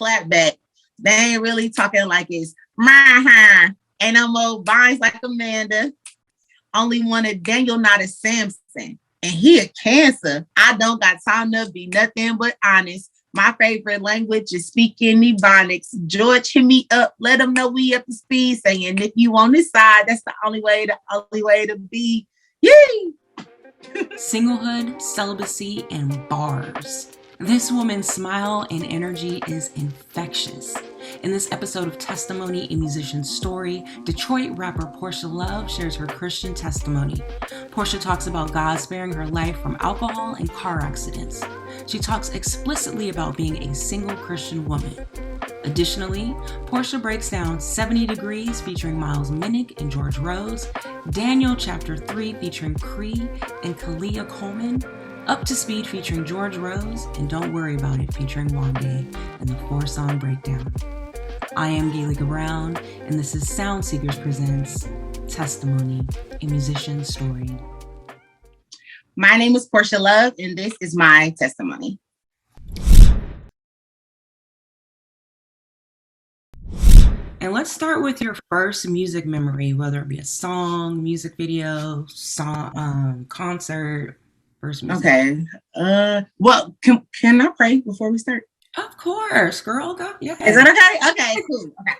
clap back. They ain't really talking like it's my ain't no more vines like Amanda. Only one of Daniel, not a Samson. And he a Cancer. I don't got time to be nothing but honest. My favorite language is speaking Ebonics. George, hit me up. Let him know we up to speed. Saying if you on this side, that's the only way to be. Yay! Singlehood, celibacy, and bars. This woman's smile and energy is infectious. In this episode of Testimony, a Musician's Story, Detroit rapper Porsha Love shares her Christian testimony. Porsha talks about God sparing her life from alcohol and car accidents. She talks explicitly about being a single Christian woman. Additionally, Porsha breaks down 70 Degrees featuring Miles Minnick and George.rose, Daniel Chapter 3 featuring Cree and Kalia Coleman, Up to Speed featuring George.rose, and Don't Worry About It featuring Wande, and the 4-song breakdown. I am Galika Brown, and this is Sound Seekers Presents Testimony, a Musician's Story. My name is Porsha Love, and this is my testimony. And let's start with your first music memory, whether it be a song, music video, concert, first music. Okay. Well, can I pray before we start? Of course, girl. Go. Yeah. Is that okay? Okay, cool. Okay.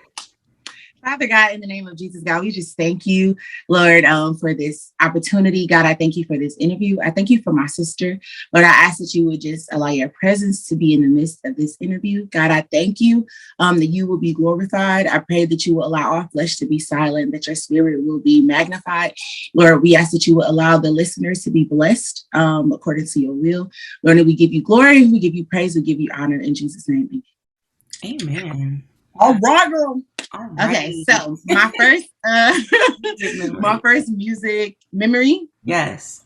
Father God, in the name of Jesus, God, we just thank you, Lord, for this opportunity. God, I thank you for this interview. I thank you for my sister. Lord, I ask that you would just allow your presence to be in the midst of this interview. God, I thank you that you will be glorified. I pray that you will allow our flesh to be silent, that your spirit will be magnified. Lord, we ask that you will allow the listeners to be blessed according to your will. Lord, we give you glory, we give you praise, we give you honor in Jesus' name. Amen. All right, girl. All right. Okay, so my first my first music memory. Yes.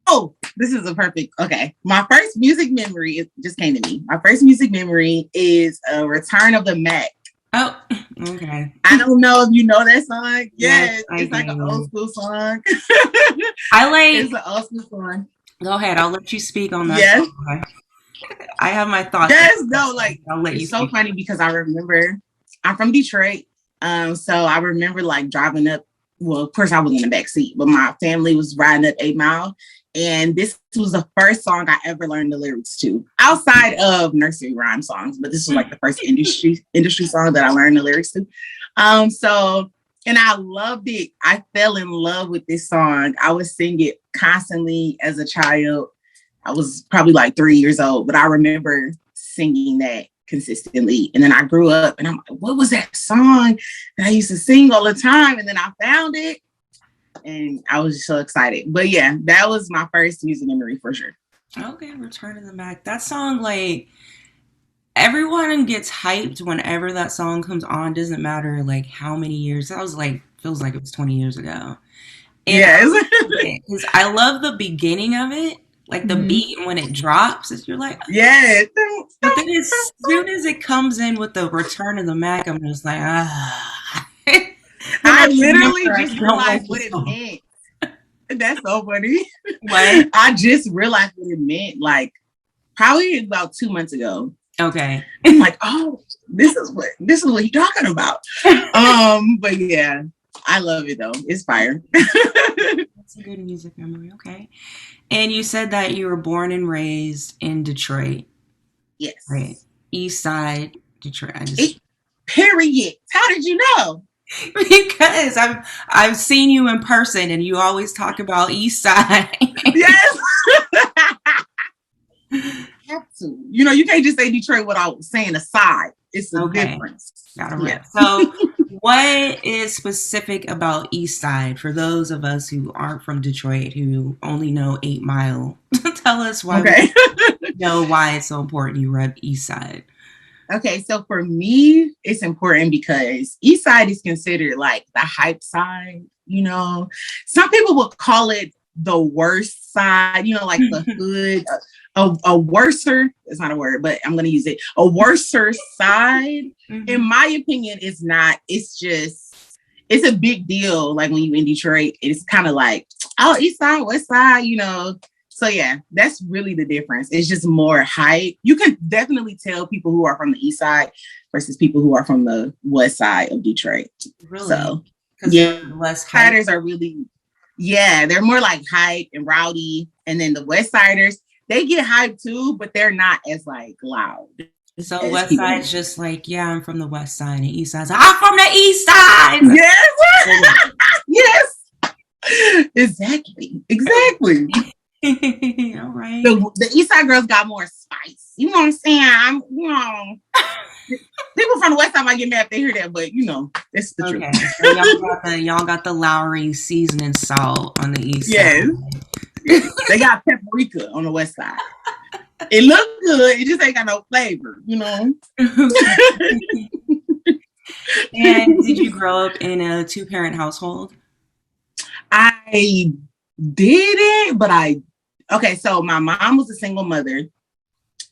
Oh, this is a perfect. Okay, my first music memory, it just came to me. My first music memory is Return of the Mac. Oh, okay. I don't know if you know that song. Yes, I it's like do. an old school song. It's an old school song. Go ahead. I'll let you speak on that. Yes. Song. I have my thoughts. Yes, no, like I'll let it's you so speak. funny because I remember I'm from Detroit. So I remember like driving up. Well, of course I was in the back seat, but my family was riding up 8 Mile. And this was the first song I ever learned the lyrics to, outside of nursery rhyme songs. But this was like the first industry song that I learned the lyrics to. And I loved it. I fell in love with this song. I would sing it constantly as a child. I was probably like 3 years old, but I remember singing that consistently. And then I grew up and I'm like, what was that song that I used to sing all the time? And then I found it and I was just so excited. But yeah, that was my first music memory for sure. Okay, Return of the Mac. That song, like, everyone gets hyped whenever that song comes on. Doesn't matter like how many years. That was like, feels like it was 20 years ago. And yes. Because I love the beginning of it. Like the beat when it drops, you're like, yeah. But then as soon as it comes in with the Return of the Mac, I'm just like, ah. I literally just realized what it meant. That's so funny. What? I just realized what it meant, like probably about 2 months ago. Okay. I'm like, oh, this is what you're talking about. But yeah, I love it though. It's fire. That's a good music memory. Okay. And you said that you were born and raised in Detroit. Yes. Right. East Side, Detroit. Period. How did you know? Because I've seen you in person and you always talk about East Side. Yes. Have to. You know, you can't just say Detroit without saying a side. It's a difference. Got it right. Yeah. So what is specific about East Side for those of us who aren't from Detroit, who only know 8 Mile? Tell us why we know why it's so important you rep East Side. Okay, so for me, it's important because East Side is considered like the hype side, you know. Some people would call it the worst side, you know, like the hood, a worser, it's not a word, but I'm going to use it, a worser side. In my opinion, it's not. It's just, it's a big deal. Like when you're in Detroit, it's kind of like, oh, East Side, West Side, you know, So yeah, that's really the difference. It's just more hype. You can definitely tell people who are from the east side versus people who are from the west side of Detroit. Really? So Because yeah, they're less hype. siders are really, yeah, they're more like hype and rowdy. And then the west siders, they get hype too, but they're not as like loud. So As west people. side's just like, yeah, I'm from the west side, and east side's like, I'm from the east side. Yes. Yes. Exactly. All right. The east side girls got more spice. You know what I'm saying? People from the west side might get mad if they hear that, but it's the truth. So y'all got the Lowry seasoning salt on the east side. They got paprika on the west side. It look good. It just ain't got no flavor, And did you grow up in a 2-parent household? I didn't, but okay, so my mom was a single mother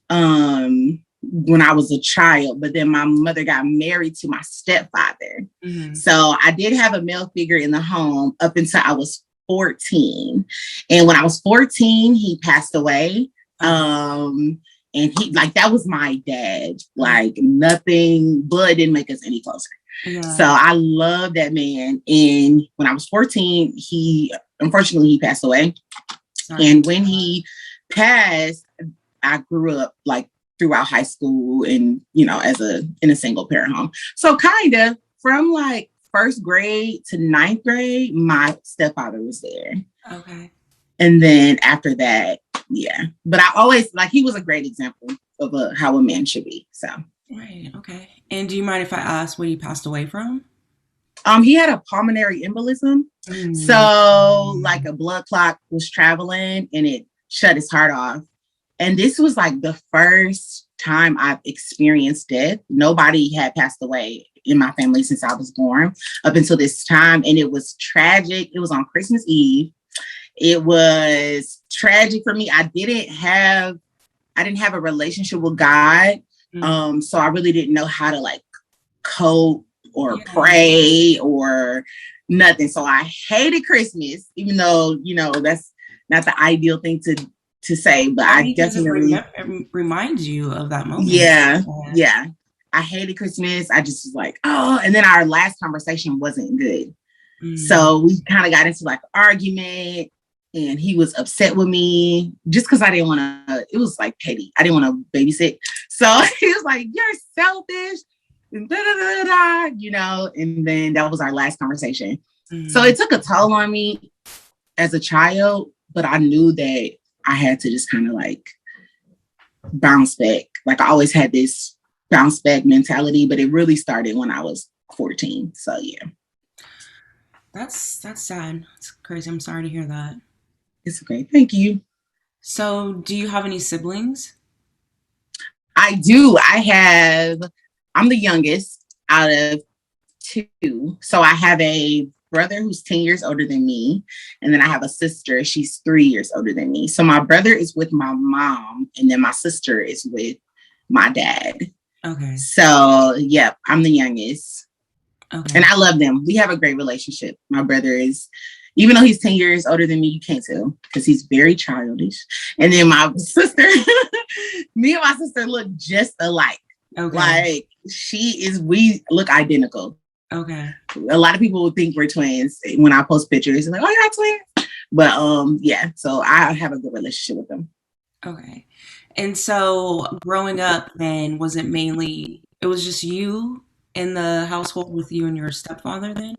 when I was a child, but then my mother got married to my stepfather. Mm-hmm. So I did have a male figure in the home up until I was 14. And when I was 14, he passed away. And he that was my dad. Like nothing, blood didn't make us any closer. Yeah. So I love that man. And when I was 14, unfortunately he passed away. Sorry. And when he passed, I grew up throughout high school and, in a single parent home. So kind of from first grade to ninth grade, my stepfather was there. Okay. And then after that, yeah. But I always he was a great example of how a man should be. So. Right. Okay. And do you mind if I ask what he passed away from? He had a pulmonary embolism. Mm. So a blood clot was traveling and it shut his heart off. And this was the first time I've experienced death. Nobody had passed away in my family since I was born up until this time. And it was tragic. It was on Christmas Eve. It was tragic for me. I didn't have a relationship with God. Mm-hmm. So I really didn't know how to cope or pray or nothing. So I hated Christmas, even though, that's not the ideal thing to say, but I definitely reminds you of that moment. Yeah. I hated Christmas. I just was and then our last conversation wasn't good. Mm. So we kind of got into an argument and he was upset with me just because I didn't want to, it was petty. I didn't want to babysit. So he was like, you're selfish, and and then that was our last conversation. Mm. So it took a toll on me as a child, but I knew that I had to just kind of bounce back. I always had this bounce back mentality, but it really started when I was 14. So yeah. That's sad. It's crazy. I'm sorry to hear that. It's great. Thank you. So do you have any siblings? I do. I'm the youngest out of 2. So I have a brother who's 10 years older than me. And then I have a sister. She's 3 years older than me. So my brother is with my mom. And then my sister is with my dad. Okay. So, yeah, I'm the youngest. Okay. And I love them. We have a great relationship. My brother is, even though he's 10 years older than me, you can't tell because he's very childish. And then my sister, me and my sister look just alike. Okay. We look identical. Okay. A lot of people would think we're twins when I post pictures. Like, oh, you're twins. But yeah, so I have a good relationship with them. Okay. And so growing up then, was it was just you in the household with you and your stepfather then?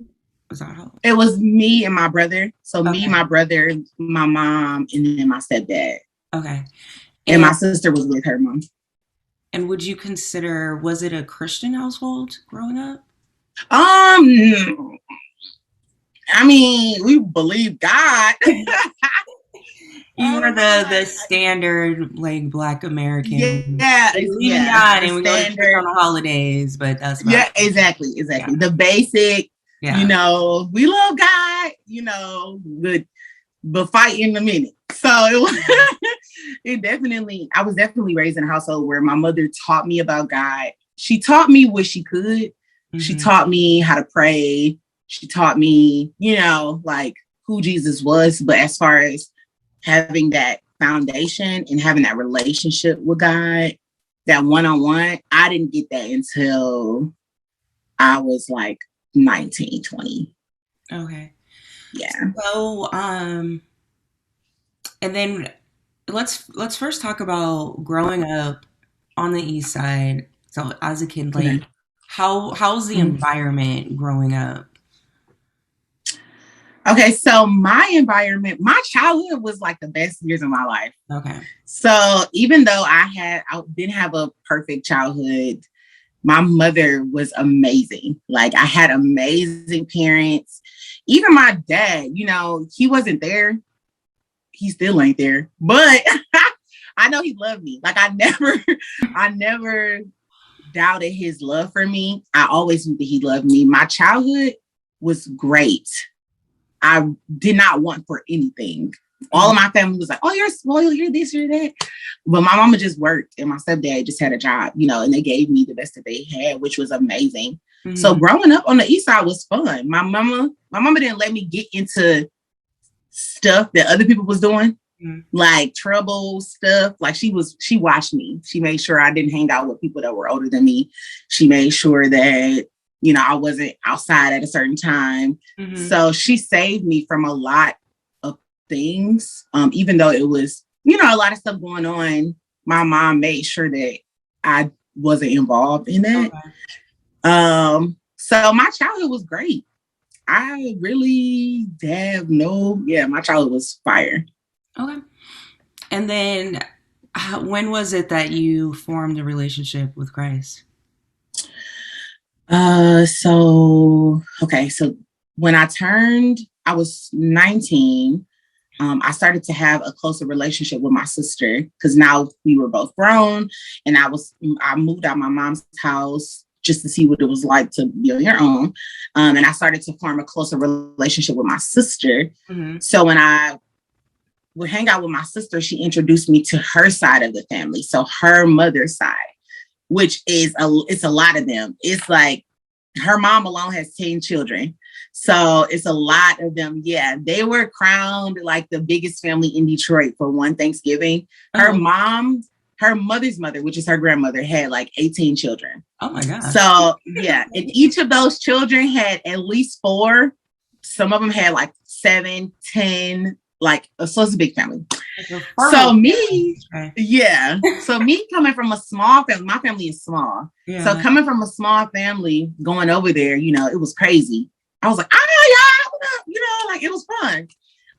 Was that how? It was me and my brother. So me, my brother, my mom, and then my stepdad. Okay. And my sister was with her mom. And would you consider, was it a Christian household growing up? I mean, we believe God. You were the standard Black American. Yeah, believe in God and we go to church on the holidays, but that's about it. Exactly. Yeah. The basic. Yeah. We love God. But fight in a minute. So it was. I was definitely raised in a household where my mother taught me about God. She taught me what she could. Mm-hmm. She taught me how to pray. She taught me, who Jesus was. But as far as having that foundation and having that relationship with God, that one-on-one, I didn't get that until I was like 19, 20. Okay. Yeah. So, and then let's first talk about growing up on the East Side. So as a kid, like Okay. how's the environment growing up? Okay, so my environment, my childhood was like the best years of my life. Okay. So even though I didn't have a perfect childhood, my mother was amazing. Like I had amazing parents. Even my dad, you know, he wasn't there. He still ain't there, but I know he loved me. Like I never doubted his love for me. I always knew that he loved me. My childhood was great. I did not want for anything. All of my family was like, oh, you're spoiled, you're this, you're that. But my mama just worked and my stepdad just had a job, you know, and they gave me the best that they had, which was amazing. Mm-hmm. So growing up on the East Side was fun. My mama didn't let me get into stuff that other people was doing, like trouble stuff. Like she watched me. She made sure I didn't hang out with people that were older than me. She made sure that, you know, I wasn't outside at a certain time. Mm-hmm. So she saved me from a lot of things. Even though it was, you know, a lot of stuff going on, my mom made sure that I wasn't involved in that. Okay. So my childhood was great. I really have my childhood was fire. Okay. And then when was it that you formed a relationship with Christ? So when I was 19, I started to have a closer relationship with my sister because now we were both grown and I moved out of my mom's house just to see what it was like to be on your own. And I started to form a closer relationship with my sister. Mm-hmm. So when I would hang out with my sister, she introduced me to her side of the family. So her mother's side, which is it's a lot of them. It's like her mom alone has 10 children. So it's a lot of them. Yeah, they were crowned like the biggest family in Detroit for one Thanksgiving. Her her mother's mother, which is her grandmother, had like 18 children. Oh my God. So yeah, and each of those children had at least 4. Some of them had like 7, 10, like, so it's a big family. So me, yeah. So me coming from a small family, my family is small. Yeah. So coming from a small family, going over there, you know, it was crazy. I was like, yeah, you know, like it was fun.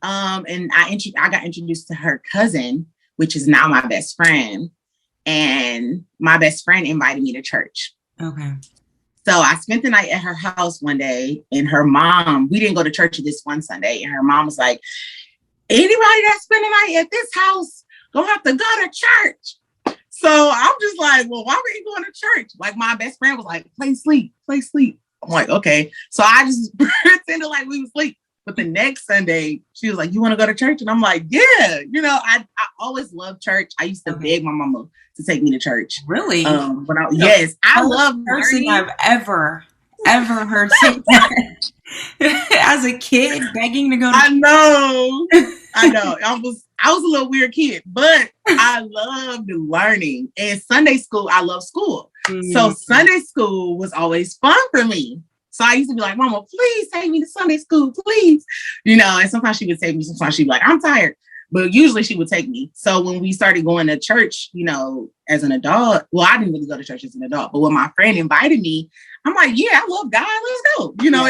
And I got introduced to her cousin, which is now my best friend. And my best friend invited me to church. Okay. So I spent the night at her house one day, and her mom, we didn't go to church this one Sunday, and her mom was like, anybody that spend the night at this house gonna have to go to church. So I'm just like, well, why were you going to church? Like my best friend was like, play sleep. I'm like, okay. So I just pretended like we was asleep. But the next Sunday, she was like, you want to go to church? And I'm like, yeah. You know, I always loved church. I used to beg my mama to take me to church. Really? Yes, I love person I've ever heard say that. As a kid, begging to go to I know. I was a little weird kid, but I loved learning. And Sunday school, I love school. Mm-hmm. So Sunday school was always fun for me. So I used to be like, Mama, please take me to Sunday school, please. You know, and sometimes she would take me, sometimes she'd be like, I'm tired. But usually she would take me. So when we started going to church, you know, as an adult, well, I didn't really go to church as an adult, but when my friend invited me, I'm like, yeah, I love God. Let's go. You know,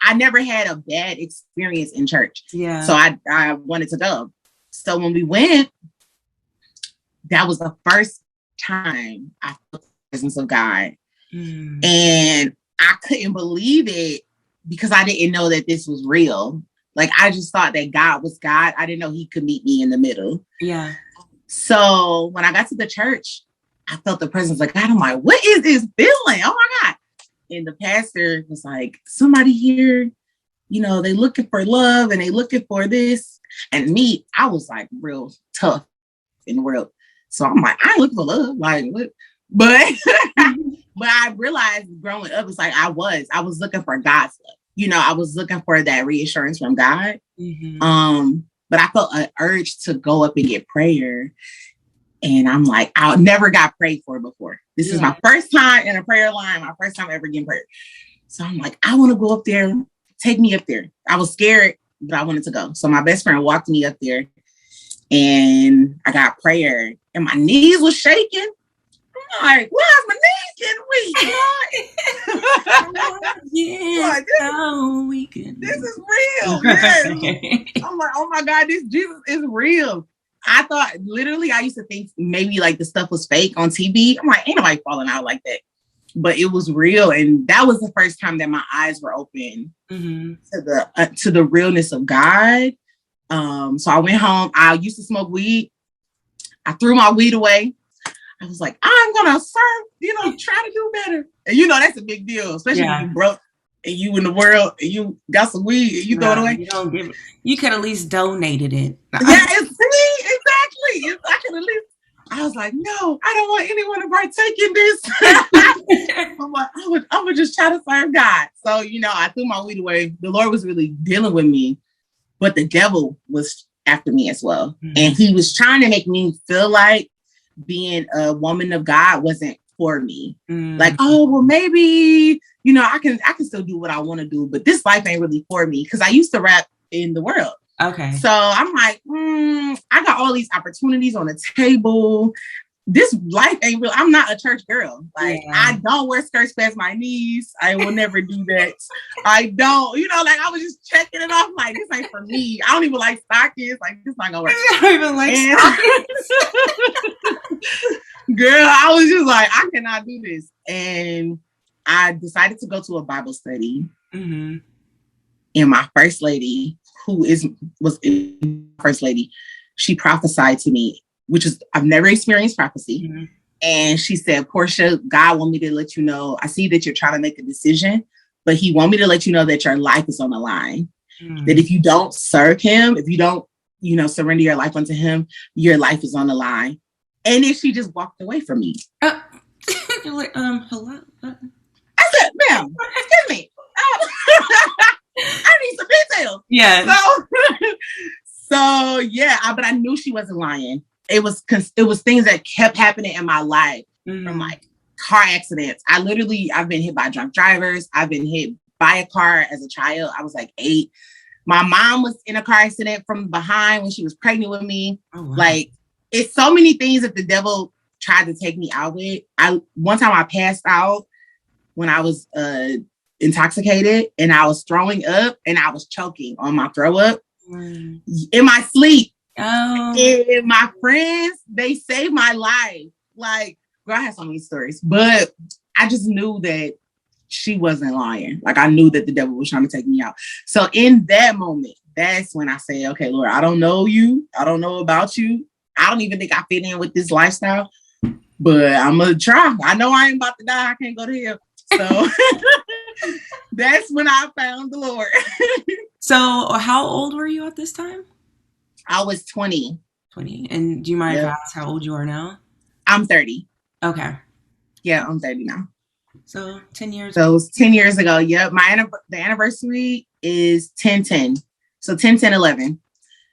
I never had a bad experience in church. Yeah. So I wanted to go. So when we went, that was the first time I felt the presence of God. Mm. And I couldn't believe it because I didn't know that this was real. Like, I just thought that God was God. I didn't know he could meet me in the middle. Yeah. So when I got to the church, I felt the presence of God. I'm like, what is this feeling? Oh my God. And the pastor was like, somebody here, you know, they looking for love and they looking for this. And me, I was like real tough in the world. So I'm like, I ain't looking for love. Like, what? But, but I realized growing up, it's like I was looking for God's love. You know, I was looking for that reassurance from God. Mm-hmm. but I felt an urge to go up and get prayer. And I'm like, I never got prayed for before. This is my first time in a prayer line, my first time ever getting prayer. So I'm like, I want to go up there. Take me up there. I was scared, but I wanted to go. So my best friend walked me up there and I got prayer and my knees was shaking. I'm like, why is my knees getting weak? This is real. Yes. I'm like, oh my God, this Jesus is real. I thought literally, I used to think maybe like the stuff was fake on TV. I'm like, ain't nobody falling out like that. But it was real. And that was the first time that my eyes were open to the realness of God. So I went home. I used to smoke weed. I threw my weed away. I was like, I'm going to serve, try to do better. And that's a big deal, especially when you broke and you in the world and you got some weed and you throw it away. You don't give it. You could at least donated it. Yeah, exactly. I could at least. I was like, no, I don't want anyone to partake in this. I'm like, I would just try to serve God. So, I threw my weed away. The Lord was really dealing with me, but the devil was after me as well. And he was trying to make me feel like being a woman of God wasn't for me. Like, oh, well, maybe, I can still do what I want to do, but this life ain't really for me. Cause I used to rap in the world. Okay. So I'm like, I got all these opportunities on the table. This life ain't real. I'm not a church girl. Like, I don't wear skirts past my knees. I will never do that. I don't, like I was just checking it off. Like, this ain't for me. I don't even like stockings. Like, this not gonna work. I don't even like stockings. Girl, I was just like, I cannot do this. And I decided to go to a Bible study. And my first lady, was first lady, she prophesied to me, which is, I've never experienced prophecy. And she said, Porsha, God want me to let you know, I see that you're trying to make a decision, but he want me to let you know that your life is on the line. That if you don't serve him, if you don't, surrender your life unto him, your life is on the line. And then she just walked away from me. You're like, hello? I said, ma'am, excuse me. I need some details. Yeah. So yeah, but I knew she wasn't lying. It was things that kept happening in my life from like car accidents. I've been hit by drunk drivers. I've been hit by a car as a child. I was like 8. My mom was in a car accident from behind when she was pregnant with me. Oh, wow. Like, it's so many things that the devil tried to take me out with. One time I passed out when I was intoxicated and I was throwing up and I was choking on my throw up in my sleep. Oh. And my friends, they saved my life. Like, girl, I have so many stories, but I just knew that she wasn't lying. Like, I knew that the devil was trying to take me out. So in that moment, that's when I say, okay, Lord, I don't know you. I don't know about you. I don't even think I fit in with this lifestyle, but I'm going to try. I know I ain't about to die. I can't go to hell. So that's when I found the Lord. So how old were you at this time? I was 20. 20. And do you mind if I ask how old you are now? I'm 30. Okay. Yeah, I'm 30 now. So 10 years. So it was 10 years ago. Yep. The anniversary is 10/10. So 10/10/11.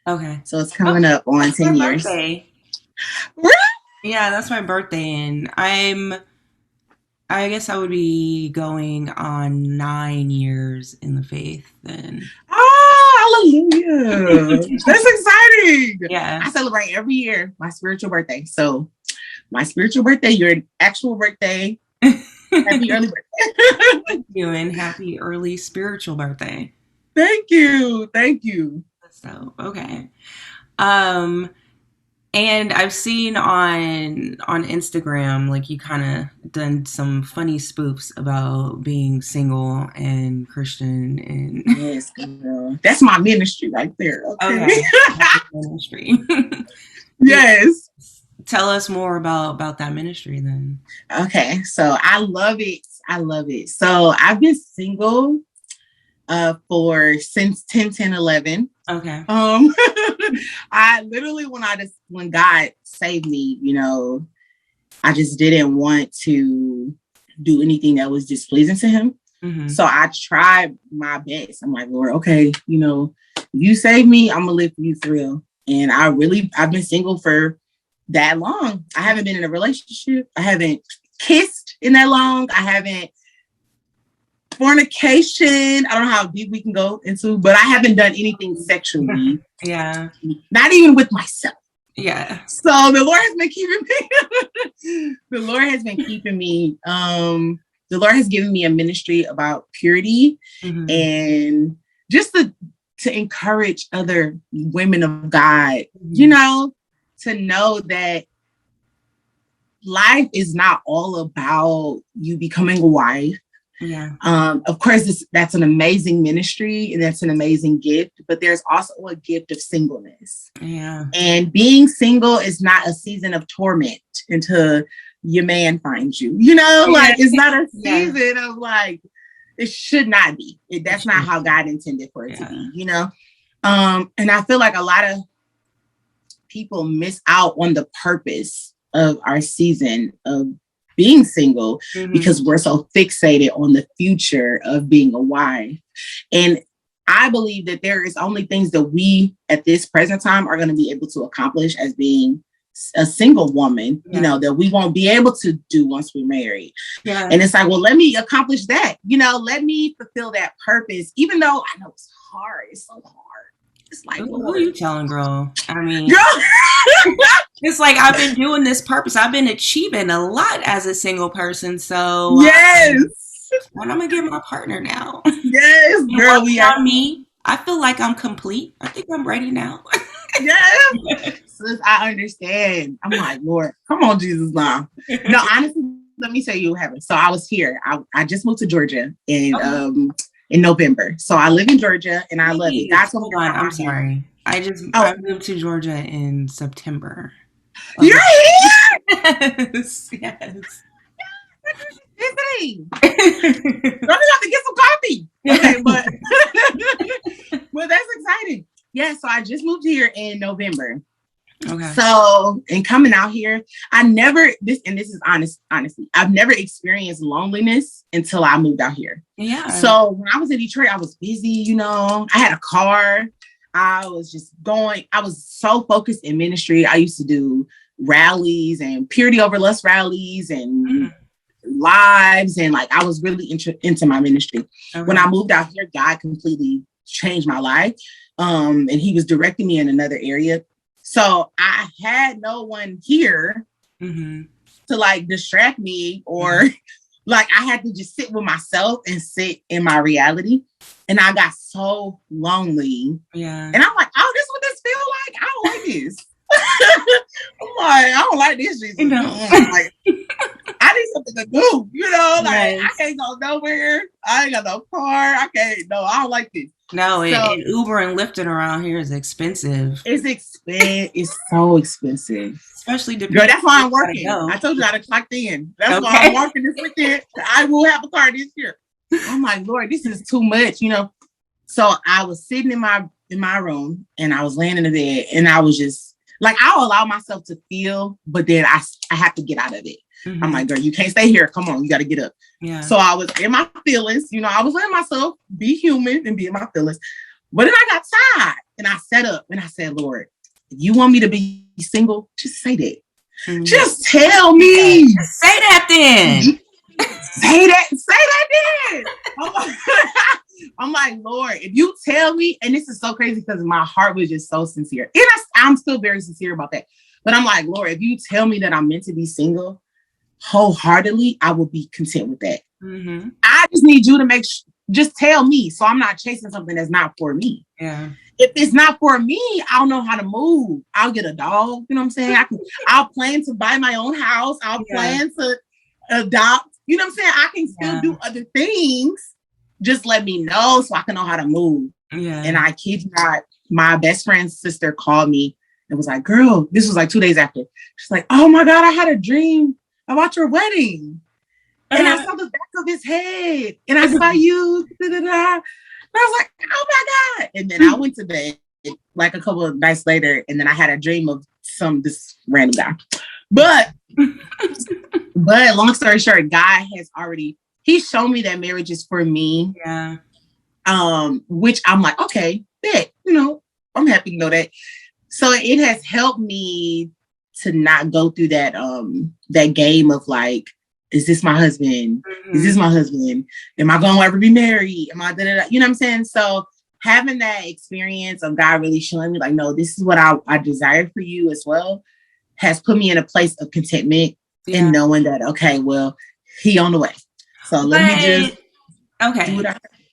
Okay. So it's coming up on 10 years. Birthday. Really? Yeah, that's my birthday. And I guess I would be going on 9 years in the faith then. Oh, hallelujah. That's exciting. Yeah. I celebrate every year my spiritual birthday. So my spiritual birthday, your actual birthday. Happy early birthday. Thank you, and happy early spiritual birthday. Thank you. Thank you. So, okay. And I've seen on Instagram, like, you kind of done some funny spoofs about being single and Christian. And yes, girl. That's my ministry right there. Okay. Ministry. Yes. Tell us more about that ministry then. Okay. So I love it. I love it. So I've been single since 10/10/11. Okay. I literally, when God saved me, I just didn't want to do anything that was displeasing to him. So I tried my best. I'm like, Lord, okay, you save me, I'm gonna live for you for real. And I've been single for that long. I haven't been in a relationship. I haven't kissed in that long. I haven't fornication. I don't know how deep we can go into, but I haven't done anything sexually. Yeah. Not even with myself. Yeah. So the Lord has been keeping me. The Lord has been keeping me. The Lord has given me a ministry about purity and just to encourage other women of God, you know, to know that life is not all about you becoming a wife. Yeah. Of course, that's an amazing ministry and that's an amazing gift, but there's also a gift of singleness. Yeah. And being single is not a season of torment until your man finds you. You know, like it's not a season of like, it should not be. That's not how God intended for it to be, you know? And I feel like a lot of people miss out on the purpose of our season of being single because we're so fixated on the future of being a wife. And I believe that there is only things that we at this present time are going to be able to accomplish as being a single woman, you know, that we won't be able to do once we're married. Yeah. And it's like, well, let me accomplish that, you know, let me fulfill that purpose, even though I know it's hard. It's so hard. It's like, who are you telling, girl? I mean, it's like I've been doing this purpose. I've been achieving a lot as a single person. So yes, and I'm gonna get my partner now. Yes, girl, we are. Me, I feel like I'm complete. I think I'm ready now. Yes, sis, I understand. I'm like, Lord, come on, Jesus, now. No, honestly, let me tell you what happened. So I was here. I just moved to Georgia in November. So I live in Georgia and I love it. Hold on, I'm sorry. I moved to Georgia in September. You're here? Yes. Yes. Don't have to get some coffee. Okay, but well, that's exciting. Yeah, so I just moved here in November. Okay. So, and coming out here, this is honestly, I've never experienced loneliness until I moved out here. Yeah. So when I was in Detroit, I was busy, you know, I had a car. I was so focused in ministry. I used to do rallies and purity over lust rallies and lives. And like, I was really into my ministry. Okay. When I moved out here, God completely changed my life. And he was directing me in another area. So I had no one here to like distract me or like I had to just sit with myself and sit in my reality. And I got so lonely. Yeah. And I'm like, oh, this is what this feel like? I don't like this. I'm like, I don't like this. Jesus. You know? Like, I need something to do, you know, like I can't go nowhere. I ain't got no car. I don't like this. No, and Uber and Lyfting around here is expensive. It's so expensive. Especially girl, that's why I'm working. I told you I clocked in. That's why I'm working this weekend. I will have a car this year. I'm like, Lord, this is too much, you know. So I was sitting in my room and I was laying in the bed and I was just like, I'll allow myself to feel, but then I have to get out of it. I'm like, girl, you can't stay here. Come on, you got to get up. Yeah. So I was in my feelings, you know, I was letting myself be human and be in my feelings. But then I got tired and I sat up and I said, Lord, if you want me to be single, just say that. Just tell me. Just say that then. Say that then. I'm like, Lord, if you tell me, and this is so crazy because my heart was just so sincere. And I'm still very sincere about that. But I'm like, Lord, if you tell me that I'm meant to be single, wholeheartedly, I will be content with that. I just need you to just tell me so I'm not chasing something that's not for me. Yeah. If it's not for me, I don't know how to move. I'll get a dog. You know what I'm saying? I'll plan to buy my own house. I'll plan to adopt. You know what I'm saying? I can still do other things. Just let me know so I can know how to move. Yeah. And I kid you not, my best friend's sister called me and was like, girl, this was like 2 days after. She's like, oh my God, I had a dream about your wedding. And I saw the back of his head. And I saw you. And I was like, oh my God. And then I went to bed like a couple of nights later. And then I had a dream of this random guy. But long story short, God has he showed me that marriage is for me. Yeah. Which I'm like, okay, bet. I'm happy to know that. So it has helped me to not go through that game of like, is this my husband? Mm-hmm. Is this my husband? Am I going to ever be married? Am I, da-da-da? You know what I'm saying? So having that experience of God really showing me like, no, this is what I desire for you as well, has put me in a place of contentment and knowing that, okay, well, he on the way. So let me just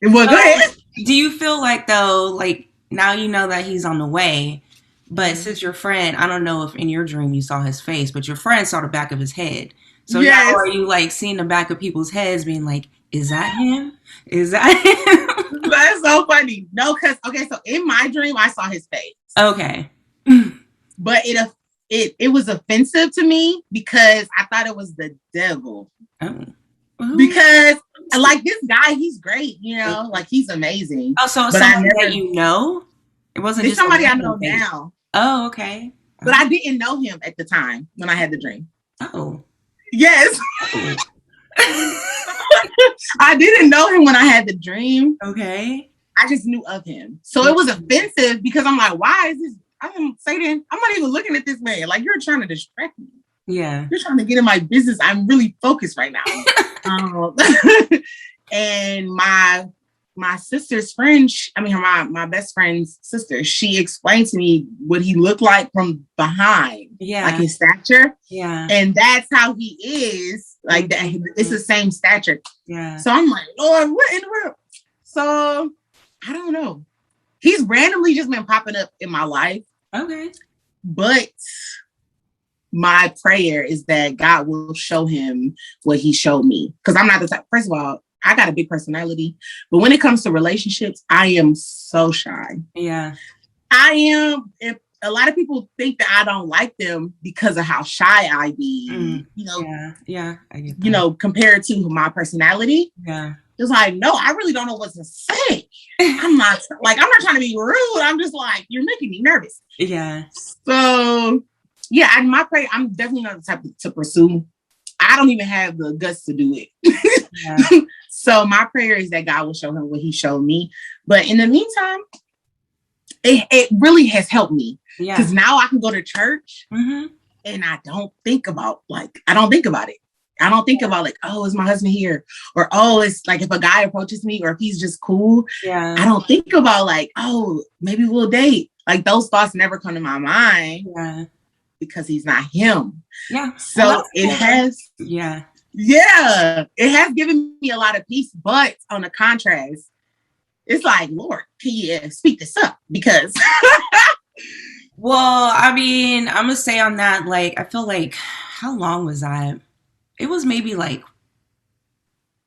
do what well, so, go ahead. Do you feel like though, like now you know that he's on the way, but since your friend, I don't know if in your dream you saw his face, but your friend saw the back of his head. So now are you like seeing the back of people's heads being like, is that him? Is that him? That's so funny. No, because, so in my dream, I saw his face. Okay. But it was offensive to me because I thought it was the devil. Oh. Because like this guy, he's great, like he's amazing. Oh, so but somebody that you know? It wasn't it's just somebody I know now. Oh, okay. But I didn't know him at the time when I had the dream. Oh. Yes. I didn't know him when I had the dream. Okay. I just knew of him. So it was offensive because I'm like, why is this? I'm Satan. I'm not even looking at this man. Like, you're trying to distract me. Yeah. You're trying to get in my business. I'm really focused right now. And my sister's friend, my best friend's sister, she explained to me what he looked like from behind. Yeah. Like his stature. Yeah. And that's how he is. Like that. It's the same stature. Yeah. So I'm like, Lord, what in the world? So I don't know. He's randomly just been popping up in my life. Okay. But my prayer is that God will show him what he showed me. Because I'm not the type, first of all, I got a big personality. But when it comes to relationships, I am so shy. Yeah. I am. If a lot of people think that I don't like them because of how shy I be, Yeah. I get that. Compared to my personality. Yeah. It's like, no, I really don't know what to say. I'm not trying to be rude. I'm just like, you're making me nervous. Yeah. So, yeah, my prayer, I'm definitely not the type to pursue. I don't even have the guts to do it. Yeah. So my prayer is that God will show him what he showed me. But in the meantime, it really has helped me. Yeah. Because now I can go to church and I don't think about it. I don't think about like, oh, is my husband here? Or, oh, it's like if a guy approaches me or if he's just cool. Yeah. I don't think about like, oh, maybe we'll date. Like those thoughts never come to my mind. Yeah. Because he's not him. Yeah. So it has. Yeah. Yeah. It has given me a lot of peace. But on the contrast, it's like, Lord, can you speak this up? Because. Well, I mean, I'm going to say on that, like, I feel like, how long was that? It was maybe like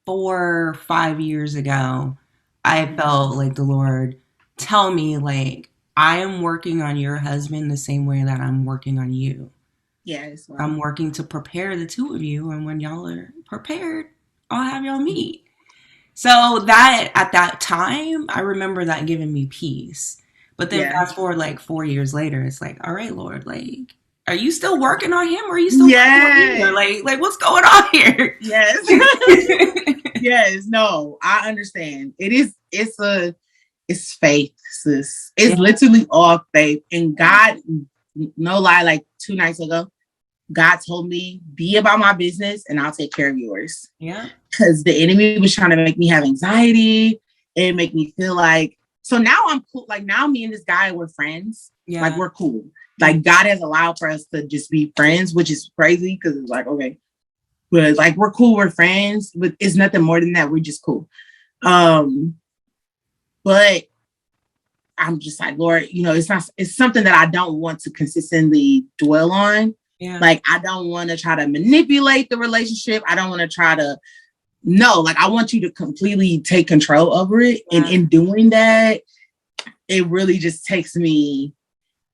4 or 5 years ago. I felt like the Lord tell me, like, I am working on your husband the same way that I'm working on you. Yes. Wow. I'm working to prepare the two of you. And when y'all are prepared, I'll have y'all meet. So that at that time, I remember that giving me peace. But then fast forward like 4 years later, it's like, all right, Lord, like, are you still working on him or are you still working on me? Like what's going on here? Yes. Yes, no, I understand. It's faith, sis. It's literally all faith. And God, no lie, like 2 nights ago, God told me, be about my business and I'll take care of yours. Yeah. Because the enemy was trying to make me have anxiety and make me feel like, so now I'm cool. Like now me and this guy, we're friends. Yeah. Like we're cool. Like God has allowed for us to just be friends, which is crazy because it's like, okay. But like we're cool, we're friends, but it's nothing more than that. We're just cool. But I'm just like, Lord, it's something that I don't want to consistently dwell on. Yeah. Like I don't want to try to manipulate the relationship. I don't want to try to I want you to completely take control over it. Yeah. And in doing that, it really just takes me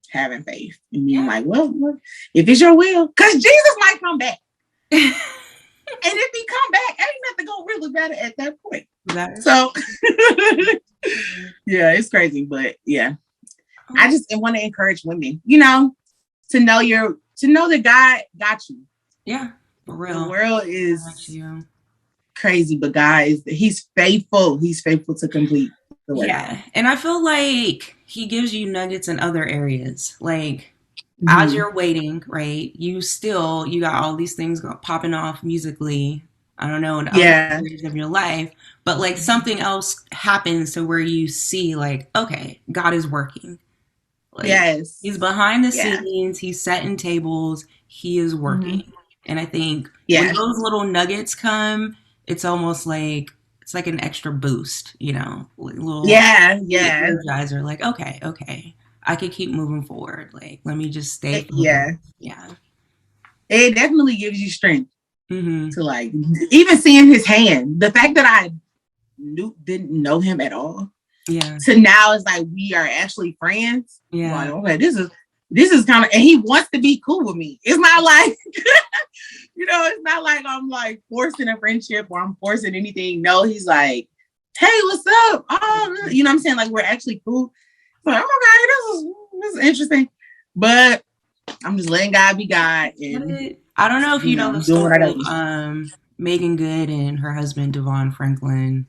having faith and being like, well, if it's your will, because Jesus might come back. And if he come back, ain't nothing gonna really matter at that point. So yeah, it's crazy, but yeah. I just want to encourage women, to know that God got you. Yeah, for real. The world is crazy, but God he's faithful. He's faithful to complete the work. Yeah. And I feel like he gives you nuggets in other areas. Like, as Mhm. you're waiting, right, you got all these things popping off musically, I don't know, in other Yeah. areas of your life, but like something else happens to where you see like, okay, God is working. Like, Yes. he's behind the Yeah. scenes, he's setting tables, he is Hmm. working. And I think when Yeah. those little nuggets come, it's almost like it's like an extra boost, you know, like little Yeah. Yeah. energizer, like, okay, okay, I could keep moving forward. Like, let me just stay Yeah. focused. Yeah. It definitely gives you strength Mm-hmm. to like even seeing his hand. The fact that I didn't know him at all Yeah. to now it's like we are actually friends. Like, Yeah. okay, this is kind of, and he wants to be cool with me. It's not like it's not like I'm like forcing a friendship or I'm forcing anything. No, he's like, hey, what's up? Oh, you know what I'm saying? Like we're actually cool. So like, okay, this is interesting. But I'm just letting God be God and But I don't know if you know the doing what I story gotta of do. Megan Good and her husband Devon Franklin.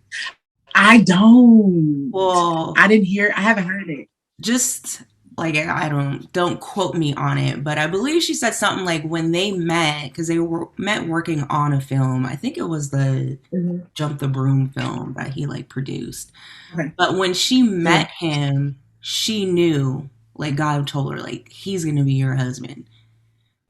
I don't. Well, I haven't heard it. just like, I don't quote me on it, but I believe she said something like when they met, because they were met working on a film. I think it was the Mm-hmm. Jump the Broom film that he like produced. Okay. But when she Yeah. met him, she knew, like, God told her, like, he's gonna be your husband.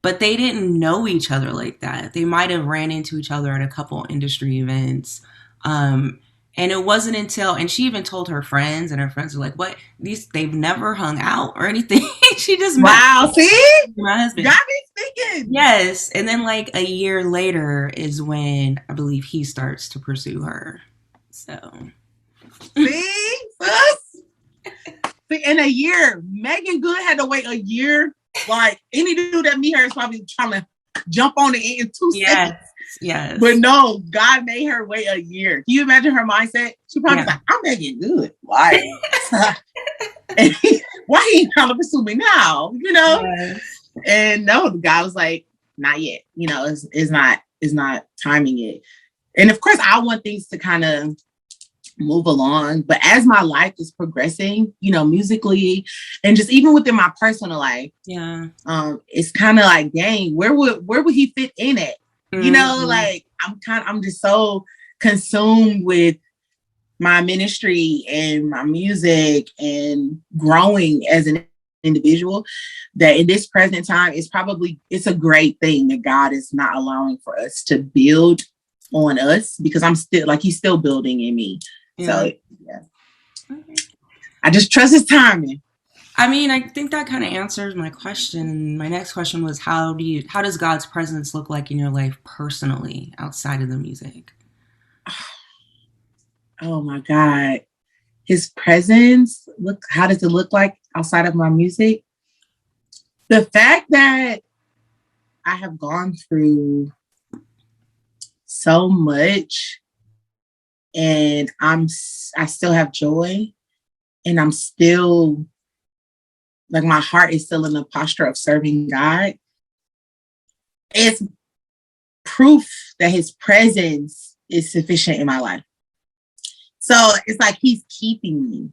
But they didn't know each other like that. They might have ran into each other at a couple industry events. Um, and it wasn't until, and she even told her friends, and her friends were like, what? They've never hung out or anything. She just met Wow. See? my husband. God be speaking. Yes. And then, like, a year later is when I believe he starts to pursue her. So, See? Sis? See, in a year, Megan Good had to wait a year. Like any dude that meet her is probably trying to jump on it in 2 seconds. yes. Yes. But no, God made her wait a year. Can you imagine her mindset? She probably Yeah. was like, I'm Megan Good. Like, why he ain't trying to pursue me now? Yes. And no, the guy was like, not yet. It's not timing it. And of course, I want things to kind of move along. But as my life is progressing, musically and just even within my personal life, Yeah. it's kind of like, dang, where would he fit in at? Mm-hmm. Like I'm just so consumed with my ministry and my music and growing as an individual that in this present time it's a great thing that God is not allowing for us to build on us because I'm still like he's still building in me. Yeah. So yeah. Okay. I just trust his timing. I mean, I think that kind of answers my question. My next question was how does God's presence look like in your life personally outside of the music? Oh my God. His presence, how does it look like outside of my music? The fact that I have gone through so much and I still have joy and I'm still like my heart is still in the posture of serving God. It's proof that his presence is sufficient in my life. So it's like he's keeping me.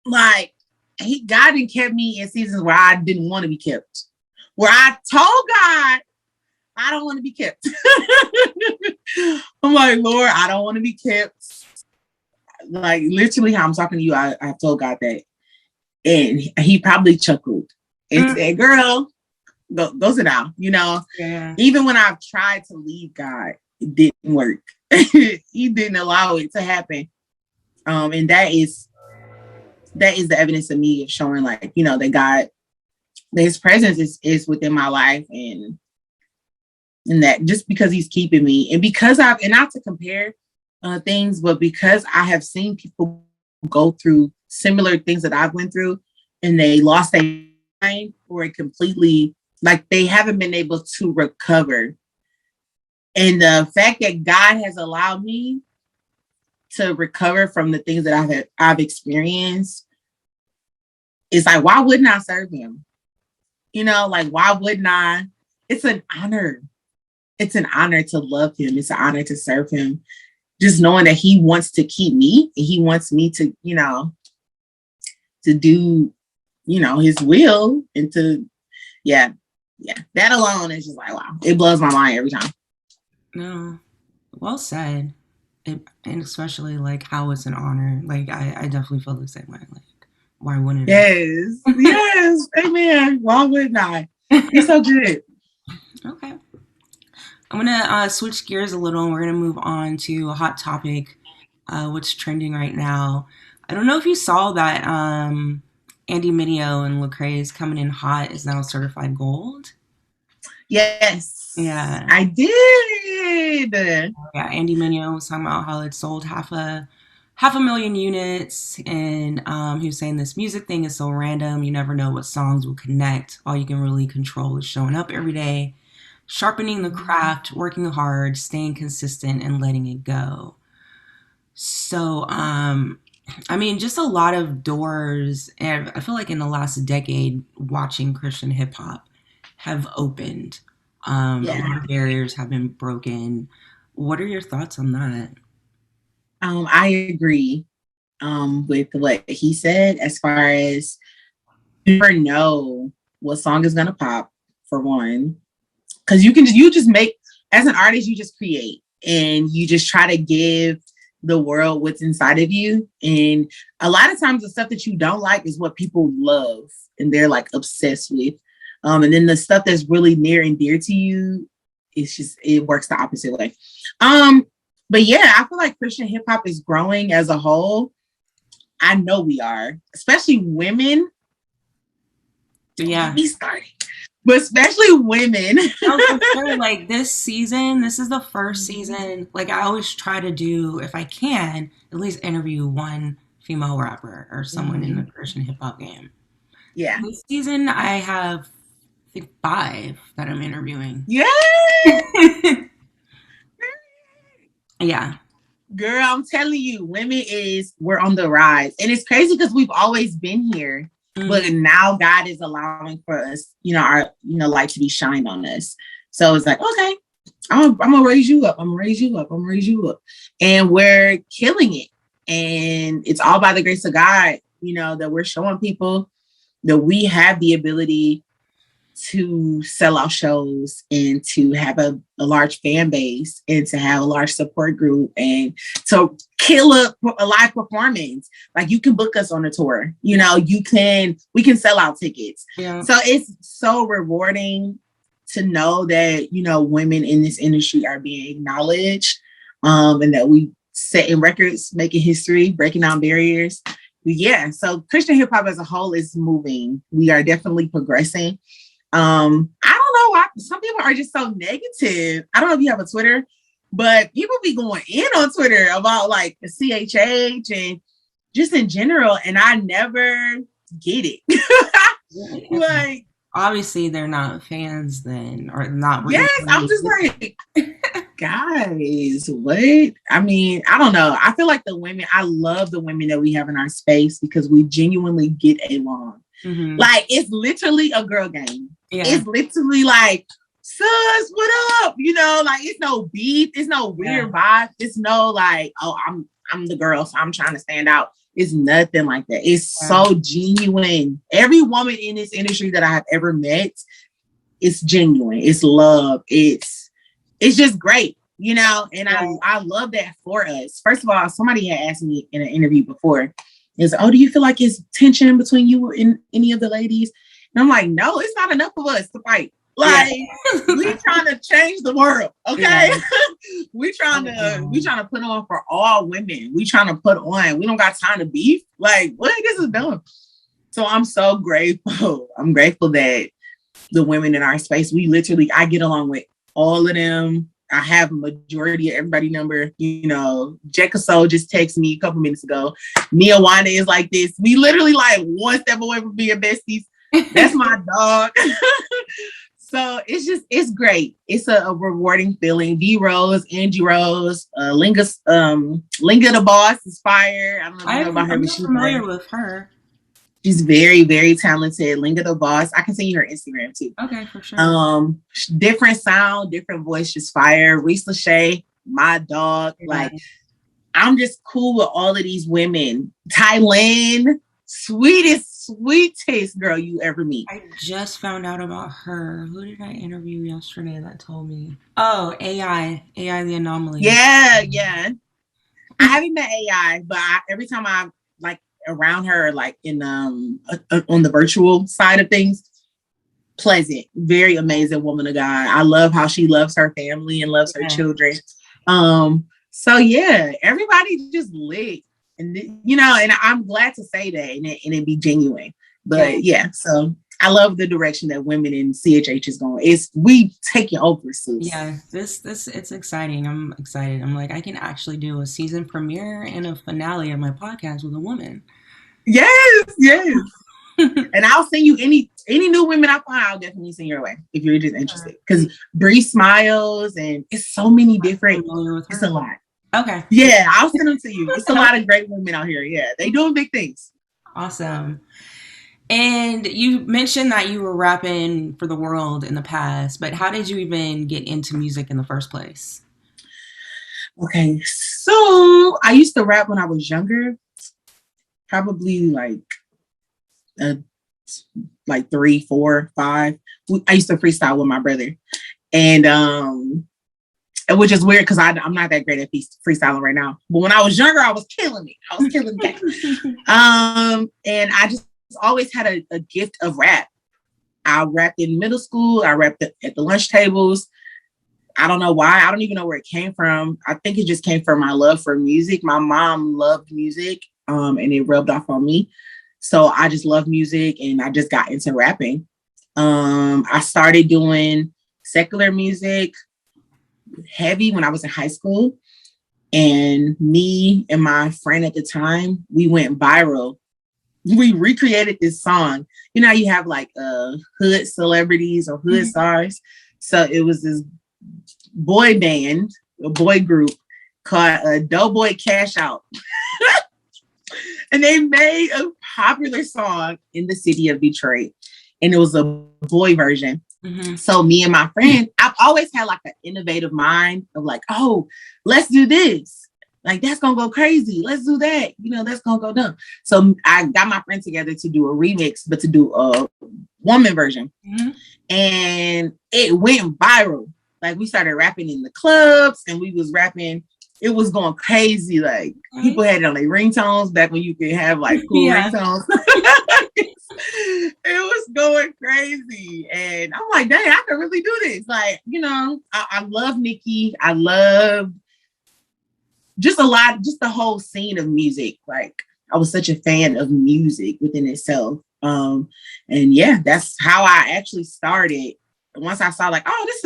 Like God didn't kept me in seasons where I didn't want to be kept. Where I told God I don't want to be kept. I'm like, Lord, I don't want to be kept. Like literally how I'm talking to you, I told God that. And he probably chuckled and said, girl, go sit down. Yeah. Even when I've tried to leave God, it didn't work. He didn't allow it to happen. And that is the evidence of me of showing like, that God, that his presence is within my life and that just because he's keeping me and because and not to compare things, but because I have seen people go through similar things that I've went through and they lost their mind or it completely, like they haven't been able to recover. And the fact that God has allowed me to recover from the things that I've experienced, it's like, why wouldn't I serve him? Like, why wouldn't I? It's an honor. It's an honor to love him. It's an honor to serve him. Just knowing that he wants to keep me and he wants me to, to do, his will and to, yeah. That alone is just like, wow, it blows my mind every time. No, well said. And especially like how it's an honor. Like I definitely feel the same way. Like, why wouldn't Yes. Yes. Amen. Why wouldn't I? You're so good. Okay. I'm gonna switch gears a little, and we're gonna move on to a hot topic, what's trending right now. I don't know if you saw that Andy Mineo and Lecrae's Coming in Hot is now certified gold. Yes. Yeah. I did. Yeah, Andy Mineo was talking about how it sold half a million units, and he was saying this music thing is so random. You never know what songs will connect. All you can really control is showing up every day, sharpening the craft, working hard, staying consistent, and letting it go. So, I mean, just a lot of doors. And I feel like in the last decade, watching Christian hip hop have opened. A lot of barriers have been broken. What are your thoughts on that? I agree with what he said as far as you never know what song is gonna pop, for one. Because you just make, as an artist, you just create and you just try to give the world what's inside of you. And a lot of times the stuff that you don't like is what people love and they're like obsessed with. And then the stuff that's really near and dear to you, it works the opposite way. But yeah, I feel like Christian hip hop is growing as a whole. I know we are, especially women. Yeah. Don't get me started. But especially women. Oh, for sure. Like this season, this is the first season. Like I always try to do, if I can, at least interview one female rapper or someone in the Christian hip hop game. Yeah. This season, I have, I think, 5 that I'm interviewing. Yeah. Yeah. Girl, I'm telling you, we're on the rise. And it's crazy because we've always been here. But now God is allowing for us, our light to be shined on us. So it's like, okay, I'm gonna raise you up. I'm gonna raise you up. I'm gonna raise you up. And we're killing it. And it's all by the grace of God, that we're showing people that we have the ability to sell out shows and to have a large fan base and to have a large support group and to kill a live performance. Like you can book us on a tour, we can sell out tickets. Yeah. So it's so rewarding to know that, women in this industry are being acknowledged, and that we setting records, making history, breaking down barriers. But yeah. So Christian hip hop as a whole is moving. We are definitely progressing. I don't know why some people are just so negative. I don't know if you have a Twitter, but people be going in on Twitter about like the CHH and just in general. And I never get it. Like, obviously they're not fans then, or not. Yes, I'm just like, guys, what? I mean, I don't know. I feel like I love the women that we have in our space because we genuinely get along. Mm-hmm. Like, it's literally a girl game. Yeah. It's literally like, sus, what up? Like, it's no beef. It's no weird vibe. It's no like, oh, I'm the girl, so I'm trying to stand out. It's nothing like that. It's so genuine. Every woman in this industry that I have ever met, it's genuine. It's love. It's just great, and I love that for us. First of all, somebody had asked me in an interview before, is, oh, do you feel like it's tension between you and any of the ladies? And I'm like, no, it's not enough of us to fight. Like, we trying to change the world, okay? Yeah. we trying to put on for all women. We trying to put on. We don't got time to beef. Like, what? This is dumb. So I'm so grateful. I'm grateful that the women in our space, I get along with all of them. I have a majority of everybody number. Jekka Soul just texted me a couple minutes ago. Nia Wanda is like this. We literally like one step away from being besties. That's my dog. So it's great. It's a rewarding feeling. D-Rose, Angie Rose, Linga the Boss is fire. I don't know if you know about her, but she's familiar with her. She's very, very talented. Linga the Boss. I can send you her Instagram too. Okay, for sure. Different sound, different voice, just fire. Reese Lachey, my dog. Yeah. Like, I'm just cool with all of these women. Thailand, sweetest girl you ever meet. I just found out about her. Who did I interview yesterday that told me? Oh, AI the anomaly. Yeah. I haven't met AI, but every time I'm like around her, like in on the virtual side of things, pleasant, very amazing woman of God. I love how she loves her family and loves her children. So yeah, everybody just lit, and and I'm glad to say that and it be genuine. But yeah, so I love the direction that women in CHH is going. We taking over, sis. Yeah, this it's exciting. I'm excited. I'm like, I can actually do a season premiere and a finale of my podcast with a woman. Yes. And I'll send you any new women I find. I'll definitely send your way if you're just interested. Because Bree Smiles and it's so many different. It's a lot. Okay. Yeah, I'll send them to you. It's a lot of great women out here. Yeah, they doing big things. Awesome. And you mentioned that you were rapping for the world in the past, but how did you even get into music in the first place? Okay, so I used to rap when I was younger, probably like 3, 4, 5. I used to freestyle with my brother, and which is weird because I'm not that great at freestyling right now. But when I was younger, I was killing it. I was killing it. And I just always had a gift of rap. I rapped in middle school. I rapped at the lunch tables. I don't know why. I don't even know where it came from. I think it just came from my love for music. My mom loved music, and it rubbed off on me. So I just love music, and I just got into rapping. I started doing secular music heavy when I was in high school. And me and my friend at the time, we went viral. We recreated this song. You know how you have like hood celebrities or hood stars? So it was this boy band, a boy group called Doughboy Cash Out. And they made a popular song in the city of Detroit. And it was a boy version. Mm-hmm. So me and my friend, I've always had like an innovative mind of like, oh, let's do this. Like, that's going to go crazy. Let's do that. That's going to go dumb. So I got my friend together to do a remix, but to do a woman version. Mm-hmm. And it went viral. Like, we started rapping in the clubs and we was rapping. It was going crazy. Like, people had it on their ringtones back when you could have like cool ringtones. It was going crazy. And I'm like, dang, I could really do this. Like, I love Nicki. I love just the whole scene of music. Like, I was such a fan of music within itself. And yeah, that's how I actually started. Once I saw like, oh, this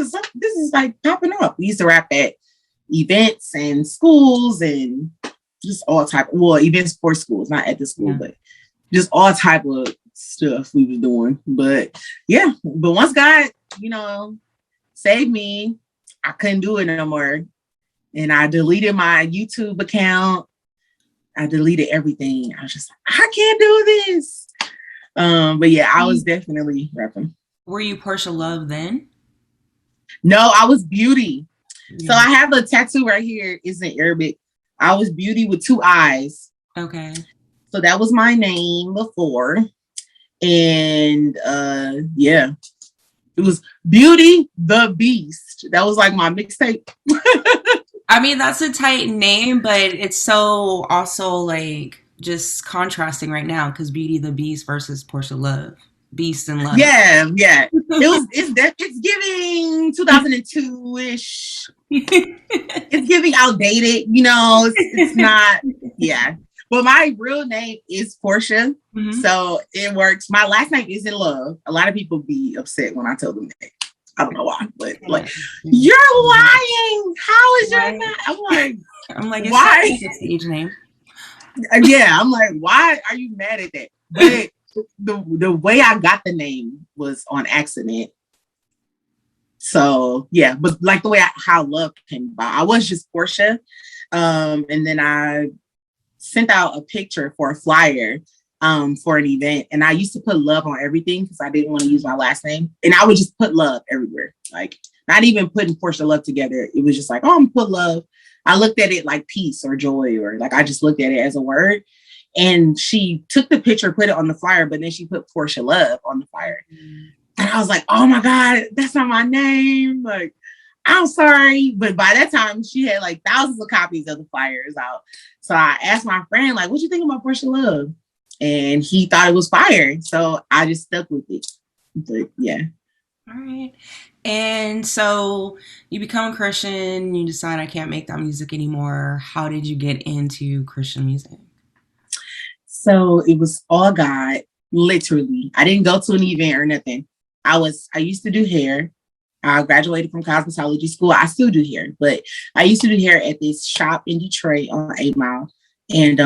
is like popping up. We used to rap at events and schools and just all type. Well, events for schools, not at the school, but just all type of stuff we was doing. But yeah, but once God, saved me, I couldn't do it no more. And I deleted my YouTube account. I deleted everything. I was just like, I can't do this. But yeah, I was definitely rapping. Were you Porsha Love then? No, I was Beauty. Yeah. So I have a tattoo right here. It's in Arabic. I was Beauty with 2 eyes. Okay. So that was my name before. And yeah, it was Beauty the Beast. That was like my mixtape. I mean, that's a tight name, but it's so also like just contrasting right now because Beauty the Beast versus Porsha Love. Beast and Love. Yeah. It's giving 2002-ish. It's giving outdated, it's not, yeah. But my real name is Porsha, so it works. My last name is in Love. A lot of people be upset when I tell them that. I don't know why, but like, you're lying. How is your name? I'm like, why? It's a stage name. Yeah, I'm like, why are you mad at that? But the way I got the name was on accident. So yeah, but like the way how Love came about, I was just Porsha, and then I sent out a picture for a flyer for an event, and I used to put Love on everything because I didn't want to use my last name, and I would just put Love everywhere, like not even putting Porsha Love together. It was just like, oh, I'm gonna put Love. I looked at it like peace or joy, or like I just looked at it as a word. And she took the picture, put it on the flyer, but then she put Porsha Love on the flyer. And I was like, oh my God, that's not my name. Like, I'm sorry. But by that time, she had like thousands of copies of the flyers out. So I asked my friend, like, what you think about Porsha Love? And he thought it was fire. So I just stuck with it. But yeah. All right. And so you become a Christian, you decide I can't make that music anymore. How did you get into Christian music? So it was all God, literally. I didn't go to an event or nothing. I used to do hair. I graduated from cosmetology school. I still do hair, but I used to do hair at this shop in Detroit on 8 Mile. And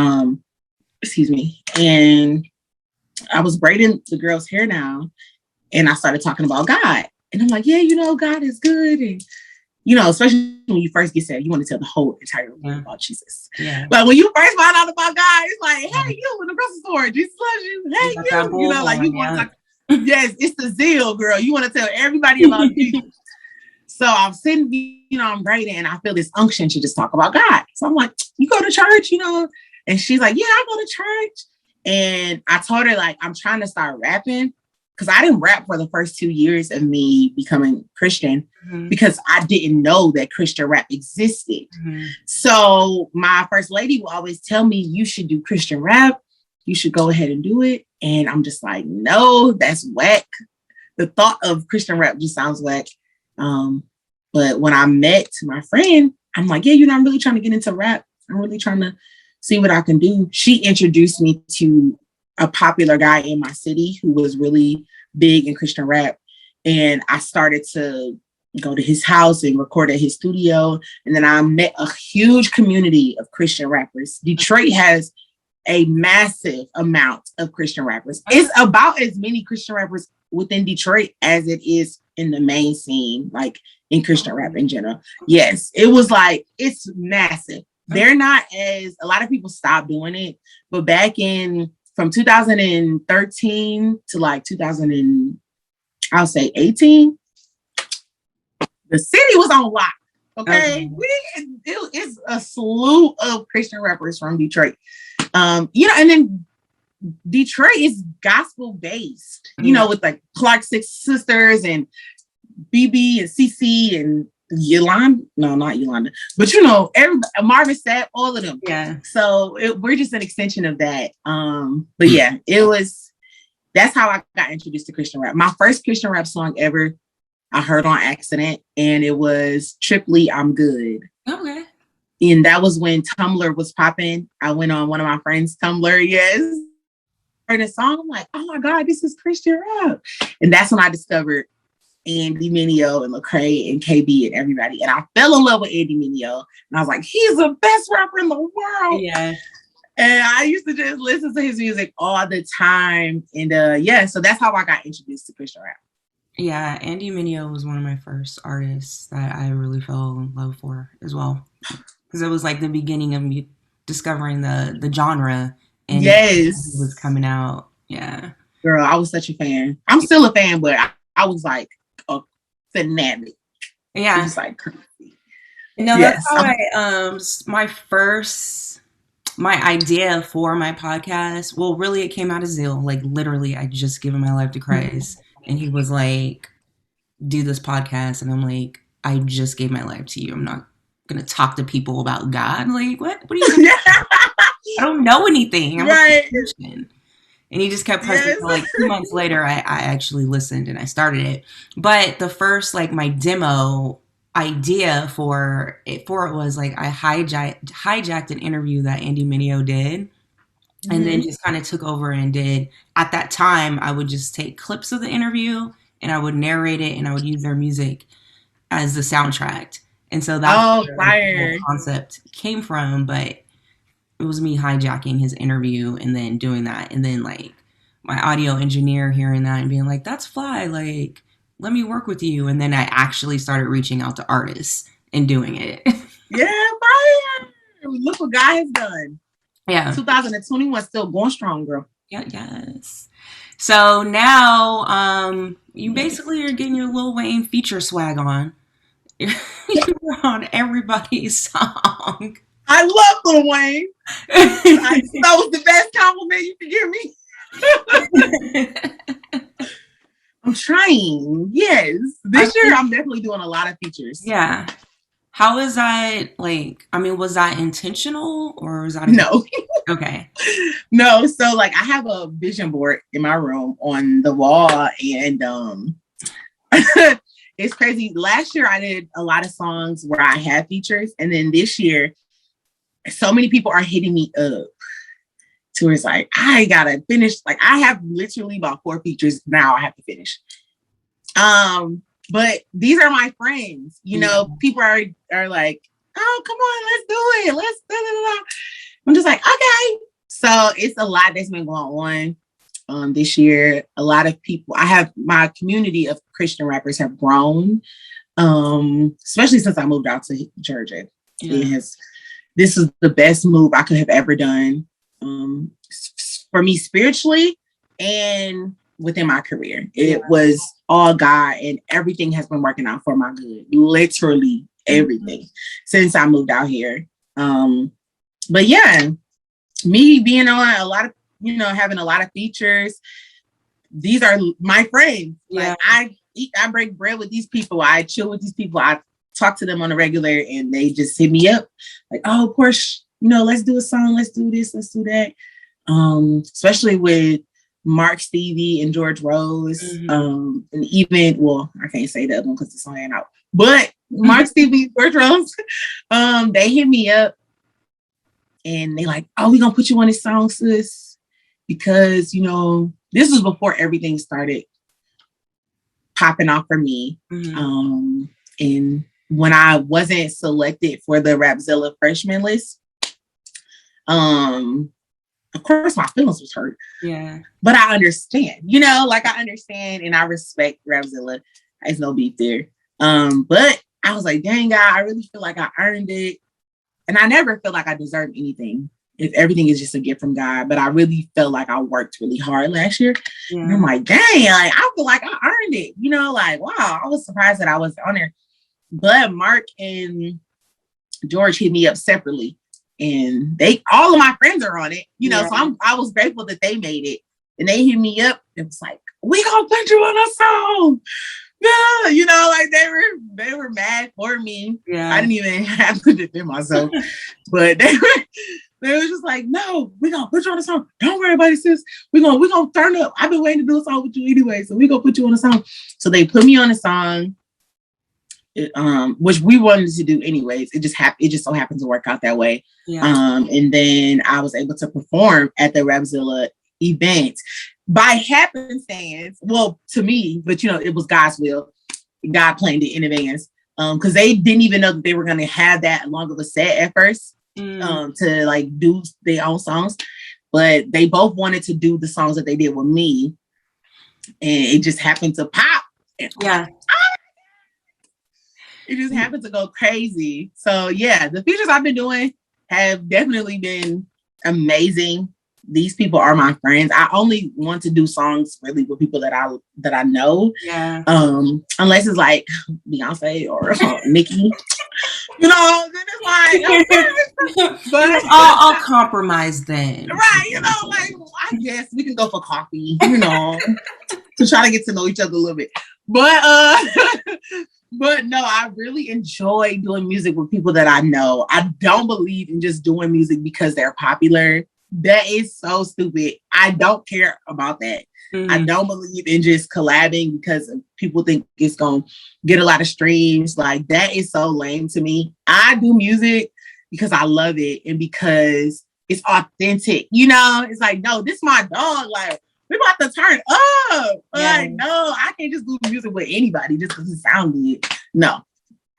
and I was braiding the girl's hair now, and I started talking about God. And I'm like, yeah, God is good. And, especially when you first get saved, you want to tell the whole entire world about Jesus. Yeah. But when you first find out about God, it's like, hey, you in the grocery store, Jesus loves you. Hey, you want to talk. Yes, it's the zeal, girl. You want to tell everybody about Jesus. So I'm sitting, I'm braiding, and I feel this unction to just talk about God. So I'm like, you go to church, And she's like, yeah, I go to church. And I told her, like, I'm trying to start rapping, because I didn't rap for the first 2 years of me becoming Christian, because I didn't know that Christian rap existed. So my first lady will always tell me, you should do Christian rap. You should go ahead and do it. And I'm just like, no, that's whack. The thought of Christian rap just sounds whack. But when I met my friend, I'm like, yeah, I'm really trying to get into rap. I'm really trying to see what I can do. She introduced me to a popular guy in my city who was really big in Christian rap. And I started to go to his house and record at his studio. And then I met a huge community of Christian rappers. Detroit has a massive amount of Christian rappers. It's about as many Christian rappers within Detroit as it is in the main scene, like in Christian rap in general. Yes, it was like, it's massive. They're not as, a lot of people stopped doing it, but back in, from 2013 to like 18, the city was on lock. Okay. It's a slew of Christian rappers from Detroit. And then Detroit is gospel based, with like Clark Six Sisters and BB and CC and Yolanda. No, not Yolanda, but Marvin Sapp, all of them. Yeah. So we're just an extension of that. But yeah, that's how I got introduced to Christian rap. My first Christian rap song ever, I heard on accident, and it was Triply, I'm Good. Okay. And that was when Tumblr was popping. I went on one of my friends' Tumblr. Yes. Heard a song. I'm like, oh my God, this is Christian rap. And that's when I discovered Andy Mineo and Lecrae and KB and everybody. And I fell in love with Andy Mineo. And I was like, he's the best rapper in the world. Yeah. And I used to just listen to his music all the time. And so that's how I got introduced to Christian rap. Yeah, Andy Mineo was one of my first artists that I really fell in love for as well. Because it was like the beginning of me discovering the genre. And it was coming out. Yeah. Girl, I was such a fan. I'm still a fan, but I was like a fanatic. Yeah. It was like crazy. No, that's how my idea for my podcast, well, really it came out of Zill. Like literally, I just given my life to Christ. And he was like, do this podcast. And I'm like, I just gave my life to you. I'm not going to talk to people about God. Like, what are you doing? I don't know anything. I'm a Christian. And he just kept pressing. So like 2 months later, I actually listened and I started it. But the first, like my demo idea for it was like I hijacked an interview that Andy Mineo did. And then just kind of took over and did, at that time, I would just take clips of the interview and I would narrate it and I would use their music as the soundtrack. And so that's where the concept came from, but it was me hijacking his interview and then doing that. And then like my audio engineer hearing that and being like, that's fly, like, let me work with you. And then I actually started reaching out to artists and doing it. Yeah, fire. Look what God has done. Yeah. 2021 still going strong, girl. Yeah, yes. So now you basically are getting your Lil Wayne feature swag on. You're on everybody's song. I love Lil Wayne. That was the best compliment you could give me. I'm trying. Yes. This year, I'm definitely doing a lot of features. Yeah. How is that, like, I mean, was that intentional or was that no? Okay. No. So like I have a vision board in my room on the wall, and it's crazy. Last year I did a lot of songs where I had features, and then this year, so many people are hitting me up. To where it's like, I gotta finish. Like I have literally about 4 features now. I have to finish. But these are my friends. You know, people are like, oh, come on, let's do it. Let's da, da, da. I'm just like, okay. So it's a lot that's been going on this year. A lot of people, I have my community of Christian rappers have grown, especially since I moved out to Georgia. Yeah. This is the best move I could have ever done for me spiritually and within my career. It was all God, and everything has been working out for my good. Literally everything since I moved out here. But yeah, me being on a lot of, you know, having a lot of features. These are my friends. Yeah. Like I break bread with these people. I chill with these people. I talk to them on a regular, and they just hit me up like, oh, Porsha, you know, let's do a song. Let's do this. Let's do that. Especially with Mark Stevie and George.rose. And even, well, I can't say the other one because the song ain't out. But Mark Stevie, George.rose, they hit me up and they like, oh, we gonna put you on this song, sis. Because, you know, this was before everything started popping off for me. And when I wasn't selected for the Rapzilla freshman list, of course my feelings was hurt. Yeah. But I understand, you know, like I understand and I respect Rapzilla. There's no beef there. But I was like, dang, God, I really feel like I earned it. And I never feel like I deserve anything. If everything is just a gift from God. But I really felt like I worked really hard last year. Yeah. And I'm like, dang, like, I feel like I earned it. You know, like, wow, I was surprised that I was on there. But Mark and George hit me up separately. And all of my friends are on it, you know, so I was grateful that they made it. And they hit me up. It was like, we gonna put you on a song. Yeah, you know, like they were mad for me. Yeah. I didn't even have to defend myself. But they were just like, no, we gonna put you on a song. Don't worry about it, sis. We gonna turn up. I've been waiting to do a song with you anyway, so we gonna put you on a song. So they put me on a song. Which we wanted to do anyways. It just so happened to work out that way. Yeah. And then I was able to perform at the Rapzilla event by happenstance. Well, to me, but you know, it was God's will. God planned it in advance. Because they didn't even know that they were gonna have that long of a set at first. To like do their own songs. But they both wanted to do the songs that they did with me. And it just happened to pop. Yeah. It just happened to go crazy. So yeah, the features I've been doing have definitely been amazing. These people are my friends. I only want to do songs really with people that I know. Yeah. Unless it's like Beyonce or Nicki. You know, then it's like, but I'll compromise then. Right, you know, like I guess we can go for coffee, you know, to try to get to know each other a little bit. But no, I really enjoy doing music with people that I know. I don't believe in just doing music because they're popular. That is so stupid. I don't care about that. I don't believe in just collabing because people think it's going to get a lot of streams. Like, that is so lame to me. I do music because I love it and because it's authentic. You know, it's like, no, this is my dog. Like, we're about to turn up. Yeah. Like, no, I can't just do music with anybody just because it sounds good. No,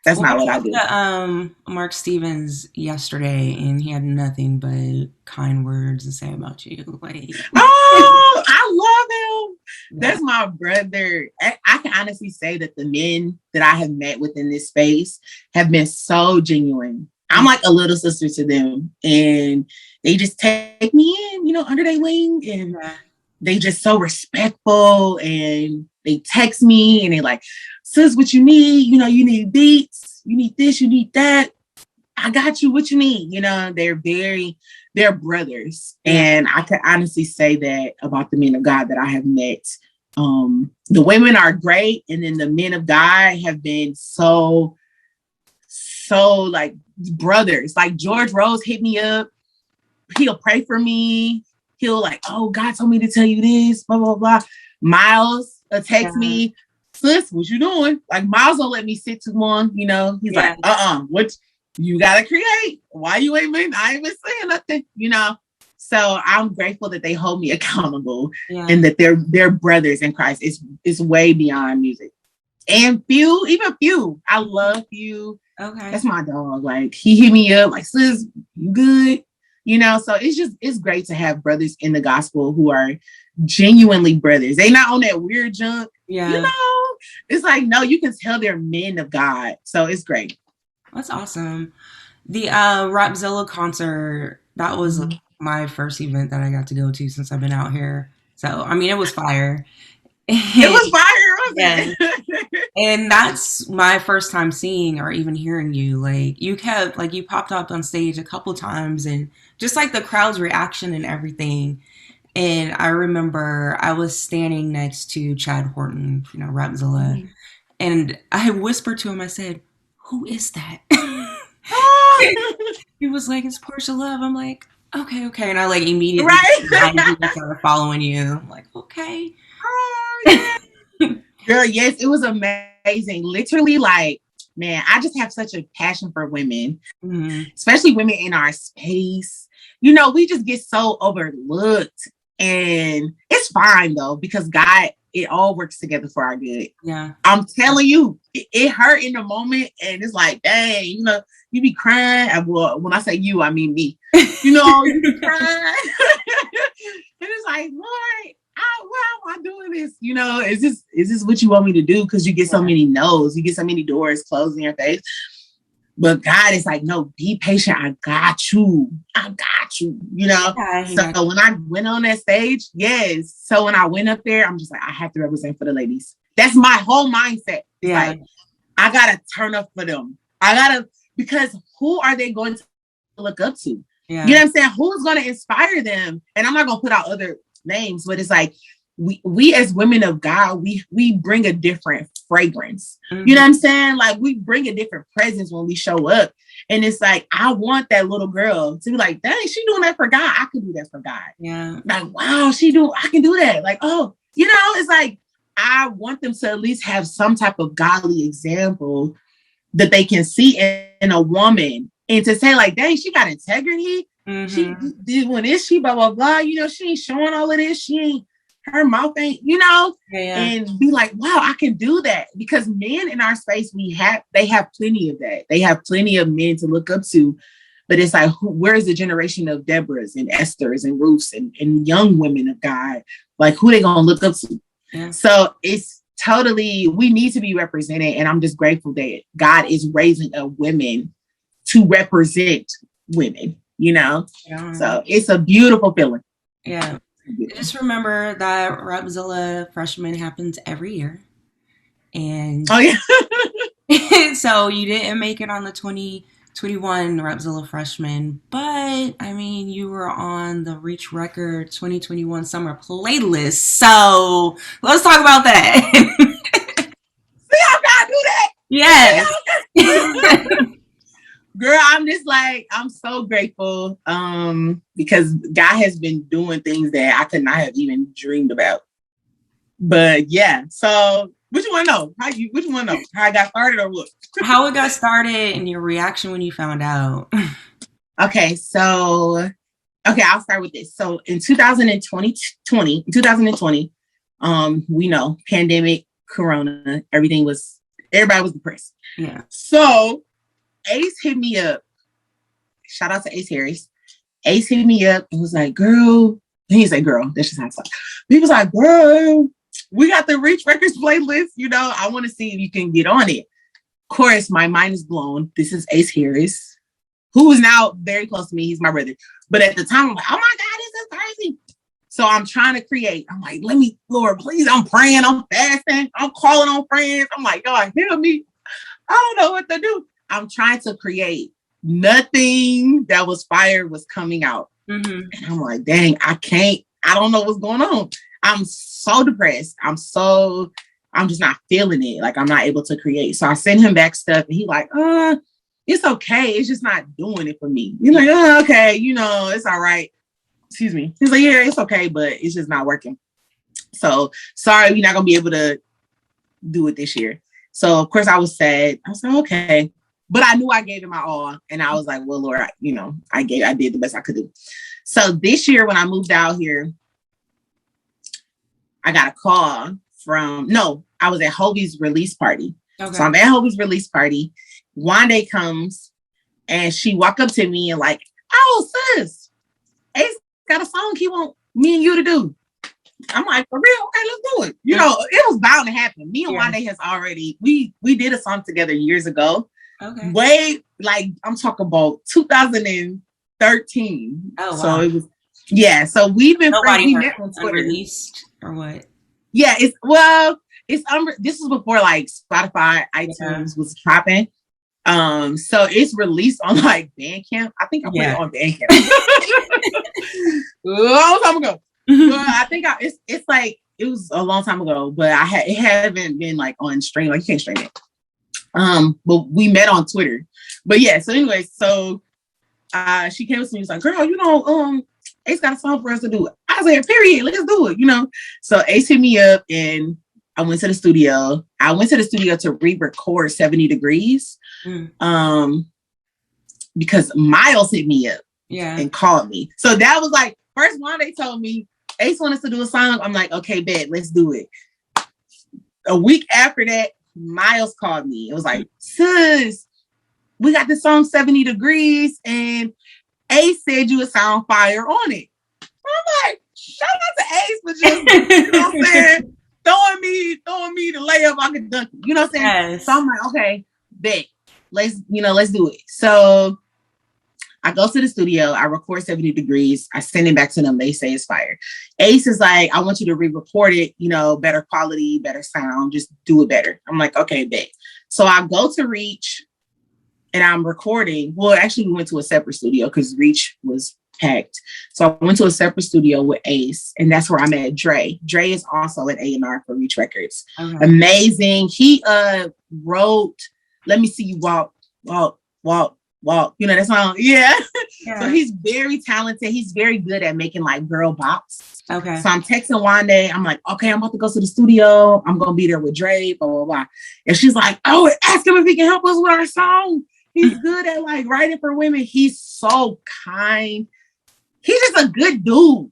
that's not what I do. Mark Stevens yesterday, and he had nothing but kind words to say about you. Like, oh, I love him. Yeah. That's my brother. I can honestly say that the men that I have met within this space have been so genuine. I'm like a little sister to them, and they just take me in, you know, under their wing, and they just so respectful, and they text me and they like, sis, what you need? You know, you need beats, you need this, you need that. I got you. What you need? They're brothers. And I can honestly say that about the men of God that I have met. The women are great. And then the men of God have been so like brothers. Like George.rose hit me up. He'll pray for me. He'll like, oh, God told me to tell you this, blah, blah, blah. Miles text me, sis, what you doing? Like Miles will let me sit too long, He's like, what you gotta create? Why you ain't been? I ain't been saying nothing, So I'm grateful that they hold me accountable and that they're brothers in Christ. It's way beyond music. And Few. I love Few. Okay. That's my dog. Like he hit me up, like, sis, you good? So it's great to have brothers in the gospel who are genuinely brothers. They not on that weird junk. Yeah. It's like, no, you can tell they're men of God. So it's great. That's awesome. The Rapzilla concert, that was my first event that I got to go to since I've been out here. So, I mean, it was fire. It was fire, wasn't it? And that's my first time seeing or even hearing you. Like you popped up on stage a couple times and just like the crowd's reaction and everything. And I remember I was standing next to Chad Horton, Rapzilla. And I whispered to him, I said, who is that? He was like, it's Porsha Love. I'm like, okay. And I like immediately started following you. I'm like, okay. Girl, yes, it was amazing. Literally, like, man, I just have such a passion for women, especially women in our space. We just get so overlooked. And it's fine, though, because God, it all works together for our good. Yeah. I'm telling you, it hurt in the moment. And it's like, dang, you be crying. Well, when I say you, I mean me. You be crying. And it's like, Lord, why am I doing this? Is this what you want me to do? Because you get so many no's, you get so many doors closed in your face. But God is like, no, be patient. I got you. So when I went on that stage, yes. So when I went up there, I'm just like, I have to represent for the ladies. That's my whole mindset. Yeah. Like, I gotta turn up for them. Because who are they going to look up to? Yeah. You know what I'm saying? Who's going to inspire them? And I'm not going to put out other names, but it's like, we as women of God, we bring a different fragrance. You know what I'm saying? Like we bring a different presence when we show up. And it's like, I want that little girl to be like, dang, she doing that for God. I can do that for God. Yeah. Like, wow, I can do that. Like, oh, it's like, I want them to at least have some type of godly example that they can see in a woman and to say like, dang, she got integrity. She did when this, she blah, blah, blah. She ain't showing all of this. She ain't, her mouth ain't, and be like, wow, I can do that. Because men in our space, they have plenty of that. They have plenty of men to look up to. But it's like, where's the generation of Deborahs and Esthers and Ruths and young women of God? Like, who they gonna look up to? Yeah. So it's totally, we need to be represented. And I'm just grateful that God is raising up women to represent women, Yeah. So it's a beautiful feeling. Yeah. Just remember that Rapzilla freshman happens every year. And so you didn't make it on the 2021 Rapzilla freshman, but I mean, you were on the Reach Record 2021 summer playlist. So let's talk about that. See, I gotta do that. Yes. Girl, I'm just like, I'm so grateful because God has been doing things that I could not have even dreamed about. But yeah, so what you want to know? What you want to know? How I got started or what? How it got started and your reaction when you found out. Okay, I'll start with this. So in 2020, we know pandemic, Corona, everybody was depressed. Yeah. So Ace hit me up. Shout out to Ace Harris. Ace hit me up and was like, girl. He didn't say girl. That's just how it's like. He was like, girl, we got the Reach Records playlist. I want to see if you can get on it. Of course, my mind is blown. This is Ace Harris, who is now very close to me. He's my brother. But at the time, I'm like, oh my God, this is crazy. So I'm trying to create. I'm like, Lord, please. I'm praying. I'm fasting. I'm calling on friends. I'm like, God, help me. I don't know what to do. I'm trying to create nothing that was fire was coming out. And I'm like, dang, I don't know what's going on. I'm so depressed. I'm just not feeling it. Like, I'm not able to create. So I send him back stuff and he like, it's okay. It's just not doing it for me. He's like, okay, it's all right. Excuse me. He's like, yeah, it's okay, but it's just not working. So sorry, we're not going to be able to do it this year. So of course I was sad. I was like, okay. But I knew I gave it my all. And I was like, well, Lord, I did the best I could do. So this year when I moved out here, I got a call I was at Hobie's release party. Okay. So I'm at Hobie's release party. Wande comes and she walked up to me and like, oh, sis, Ace got a song he want me and you to do. I'm like, for real? Okay, let's do it. It was bound to happen. Me and Wande has already, we did a song together years ago. Okay. Way, like, I'm talking about 2013. Oh, wow. So it was, so we've been friends. We met on Twitter. Unreleased or what? Yeah, this was before like Spotify, iTunes was popping. So it's released on like Bandcamp. I think I put it on Bandcamp. A long time ago. But I think it's like it was a long time ago, but it haven't been like on stream. Like, you can't stream it. But we met on Twitter. But yeah, so anyway, she came to me and was like, girl, Ace got a song for us to do. I said, period, let's do it, So Ace hit me up and I went to the studio. I went to the studio to re-record 70 Degrees. Because Miles hit me up and called me. So that was like, first one they told me, Ace wanted us to do a song. I'm like, okay, bet, let's do it. A week after that, Miles called me. It was like, sis, we got the song 70 Degrees and Ace said you would sound fire on it. I'm like, shout out to Ace for just, what I'm saying, throwing me the layup I could dunk it. You know what I'm saying? Yes. So I'm like, okay, bet. Let's do it. So I go to the studio, I record 70 Degrees, I send it back to them, they say it's fire. Ace is like, I want you to re-record it, better quality, better sound, just do it better. I'm like, okay, bet. So I go to Reach and I'm recording. Well, actually we went to a separate studio because Reach was packed. So I went to a separate studio with Ace, and that's where I met Dre. Dre is also at A&R for Reach Records. Okay. Amazing. He wrote Let Me See You Walk. That song. Yeah. So he's very talented. He's very good at making like girl bops. Okay. So I'm texting Wande. I'm like, okay, I'm about to go to the studio. I'm gonna be there with Dre, blah, blah, blah. And she's like, oh, ask him if he can help us with our song. He's good at like writing for women. He's so kind. He's just a good dude,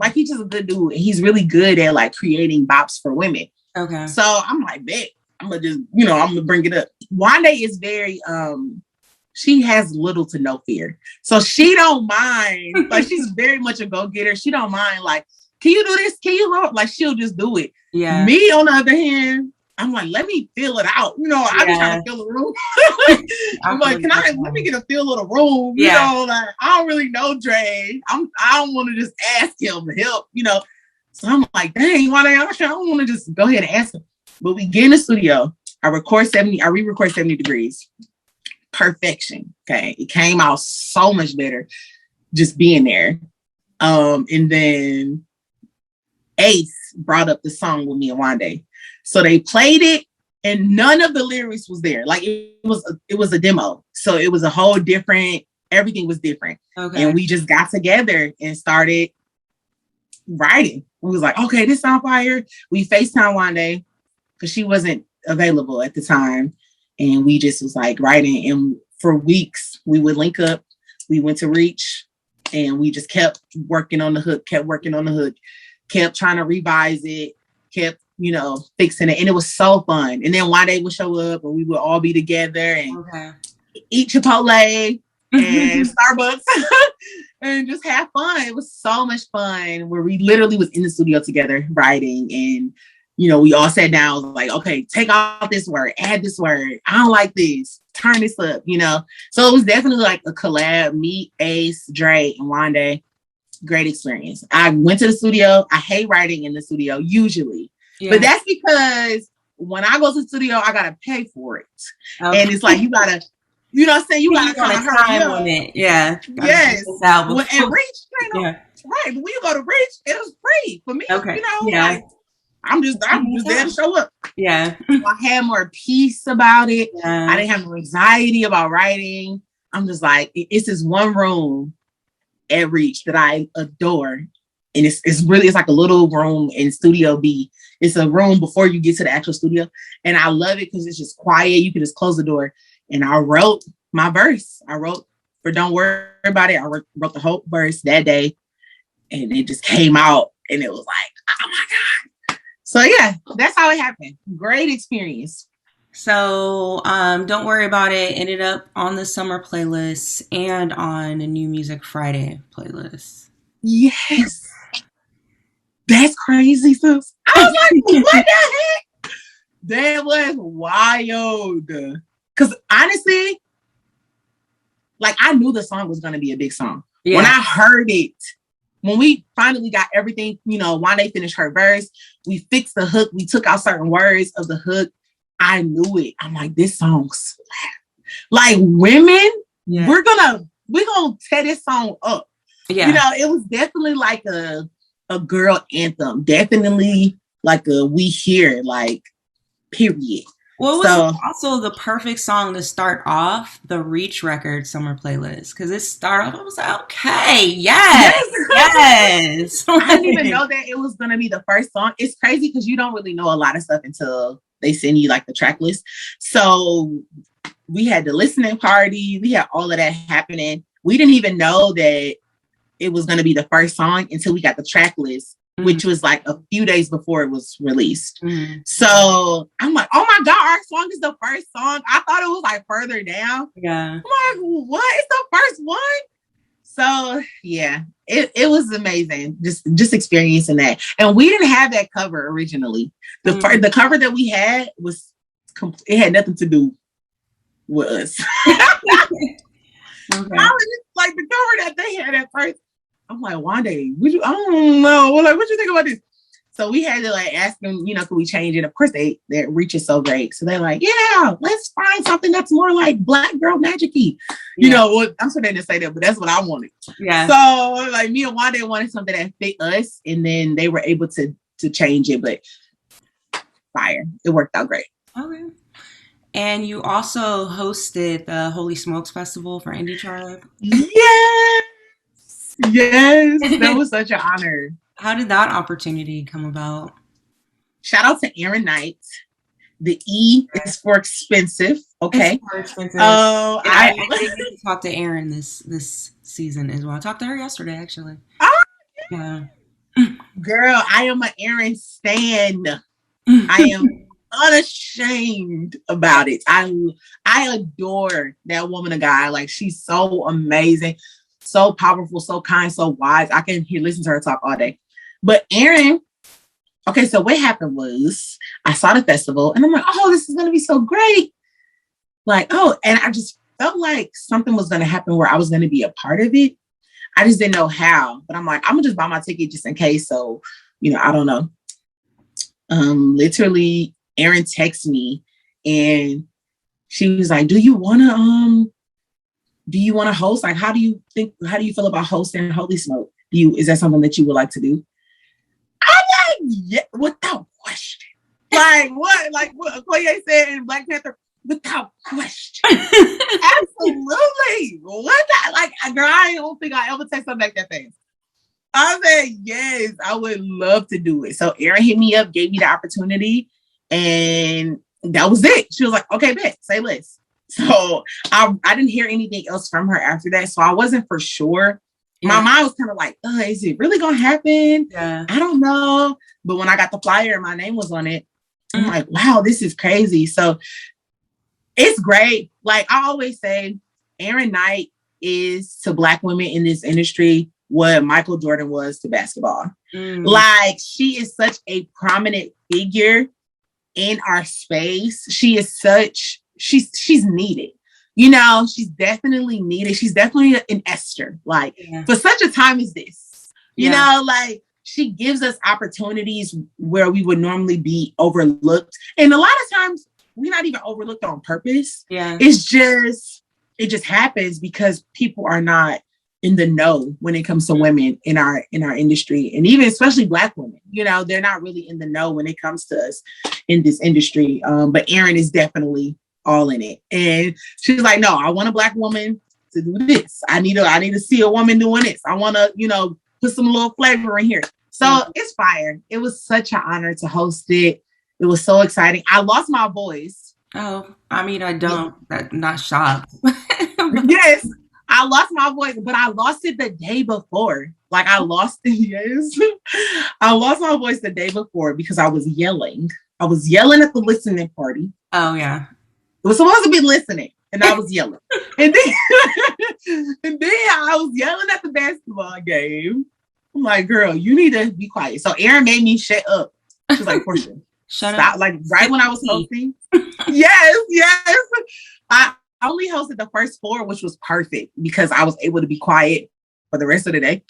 like he's just a good dude. And he's really good at like creating bops for women. Okay. So I'm like, bet, I'm gonna just, I'm gonna bring it up. Wande is very, she has little to no fear. So she don't mind, like she's very much a go-getter. She don't mind like, can you do this? Can you like, she'll just do it. Yeah. Me on the other hand, I'm like, let me feel it out. I be trying to feel the room. I'm like, let me get a feel of the room. Like I don't really know Dre. I don't want to just ask him to help, So I'm like, dang, why I don't want to just go ahead and ask him. But we get in the studio. I re-record 70 Degrees. Perfection. Okay. It came out so much better just being there. And then Ace brought up the song with me and Wande. So they played it and none of the lyrics was there. Like it was a demo. So it was a whole different, everything was different. Okay. And we just got together and started writing. We was like, okay, this sound fire. We FaceTime Wande because she wasn't available at the time. And we just was like writing. And for weeks we would link up. We went to Reach and we just kept working on the hook, kept trying to revise it, kept fixing it. And it was so fun. And then Wande would show up and we would all be together and eat Chipotle and Starbucks and just have fun. It was so much fun where we literally was in the studio together writing and, we all sat down, was like, okay, take out this word, add this word. I don't like this. Turn this up, So it was definitely like a collab, me, Ace, Dre, and Wande. Great experience. I went to the studio. I hate writing in the studio usually. Yeah. But that's because when I go to the studio, I gotta pay for it. Okay. And it's like you gotta You know what I'm saying? You gotta on kind a of hurry time up. limit. Yeah. Gotta get Yes. this out Well, and before. Reach, you know, Yeah. right. But when you go to Reach, it was free for me. You Okay. know, Yeah. like I'm just there to show up. Yeah. So I had more peace about it. I Yeah. didn't have no anxiety about writing. I'm just like, it's this one room at Reach that I adore. And it's really, it's like a little room in Studio B. It's a room before you get to the actual studio. And I love it because it's just quiet. You can just close the door. And I wrote my verse. I wrote for Don't Worry About It. I wrote the whole verse that day. And it just came out. And it was like, oh my God. So yeah, that's how it happened. Great experience. So, Don't Worry About It ended up on the summer playlist and on a New Music Friday playlist. Yes. That's crazy, sis. I was like, what the heck? That was wild. Because honestly, like I knew the song was going to be a big song. Yeah. When I heard it, when we finally got everything, you know, Wande finished her verse, we fixed the hook, we took out certain words of the hook. I knew it. I'm like, this song's like women, we're gonna tear this song up. Yeah. You know, it was definitely like a girl anthem. Definitely like a we hear, like, period. Well, it was also the perfect song to start off the Reach Record summer playlist because it started off. I was like, okay, yes. I didn't even know that it was gonna be the first song. It's crazy because you don't really know a lot of stuff until they send you like the track list. So we had the listening party. We had all of that happening. We didn't even know that it was gonna be the first song until we got the track list. Which was like a few days before it was released. So I'm like, oh my God, our song is the first song. I thought it was like further down. Yeah. I'm like, what? It's the first one? So yeah, it was amazing. Just experiencing that. And we didn't have that cover originally. The cover that we had was it had nothing to do with us. Okay. I was just like the cover that they had at first. I'm like, Wande, I don't know. Like, what you think about this? So we had to like ask them, you know, could we change it? Of course, their reach is so great. So they're like, yeah, let's find something that's more like Black Girl Magic-y. You know, well, I'm sorry they didn't say that, but that's what I wanted. Yeah. So like me and Wande wanted something that fit us, and then they were able to change it, but fire. It worked out great. Okay. And you also hosted the Holy Smokes Festival for Indie Tribe. Yes. Yes, that was such an honor. How did that opportunity come about? Shout out to Aaron Knight. The E is for expensive. Okay. It's for expensive. Oh, I did get to talk to Aaron this season as well. I talked to her yesterday, actually. Oh, yeah. Girl, I am an Aaron stan. I am unashamed about it. I adore that woman of God. Like, she's so amazing. So powerful, so kind, so wise. I can listen to her talk all day. But Aaron, okay, so what happened was I saw the festival and I'm like, oh, this is going to be so great. Like, oh, and I just felt like something was going to happen where I was going to be a part of it. I just didn't know how. But I'm like, I'm going to just buy my ticket just in case. So, you know, I don't know. Literally, Aaron texted me and she was like, do you want to host? Like, how do you feel about hosting Holy Smoke? Is that something that you would like to do? I'm like, yeah, without question. Like what? Like what Okoye said in Black Panther, without question. Absolutely. What that? Like, girl, I don't think I ever take something like that fast. I said, yes, I would love to do it. So Erin hit me up, gave me the opportunity, and that was it. She was like, okay, bet, say less. So I didn't hear anything else from her after that. So I wasn't for sure. My mind was kind of like, is it really going to happen? Yeah. I don't know. But when I got the flyer and my name was on it, I'm like, wow, this is crazy. So it's great. Like I always say, Aaron Knight is to Black women in this industry what Michael Jordan was to basketball. Like, she is such a prominent figure in our space. She is she's needed. You know, she's definitely needed. She's definitely an Esther. Like, for such a time as this, you know, like, she gives us opportunities where we would normally be overlooked. And a lot of times we're not even overlooked on purpose. Yeah. It's just it just happens because people are not in the know when it comes to women in our industry, and even especially Black women. You know, they're not really in the know when it comes to us in this industry. But Erin is definitely all in it, and she's like, no, I want a Black woman to do this. I need to see a woman doing this. I want to, you know, put some little flavor in here. So it's fire. It was such an honor to host it. It was so exciting. I lost my voice. Oh, I mean, I don't. I'm not shocked. Yes, I lost my voice, but I lost it the day before. Like I lost it. Yes, I lost my voice the day before because I was yelling. I was yelling at the listening party. Oh yeah, it was supposed to be listening, and I was yelling. And then I was yelling at the basketball game. I'm like, girl, you need to be quiet. So Erin made me shut up. She's like, Porsha, shut stop. up. Like right when I was hosting. yes. I only hosted the first 4, which was perfect because I was able to be quiet for the rest of the day.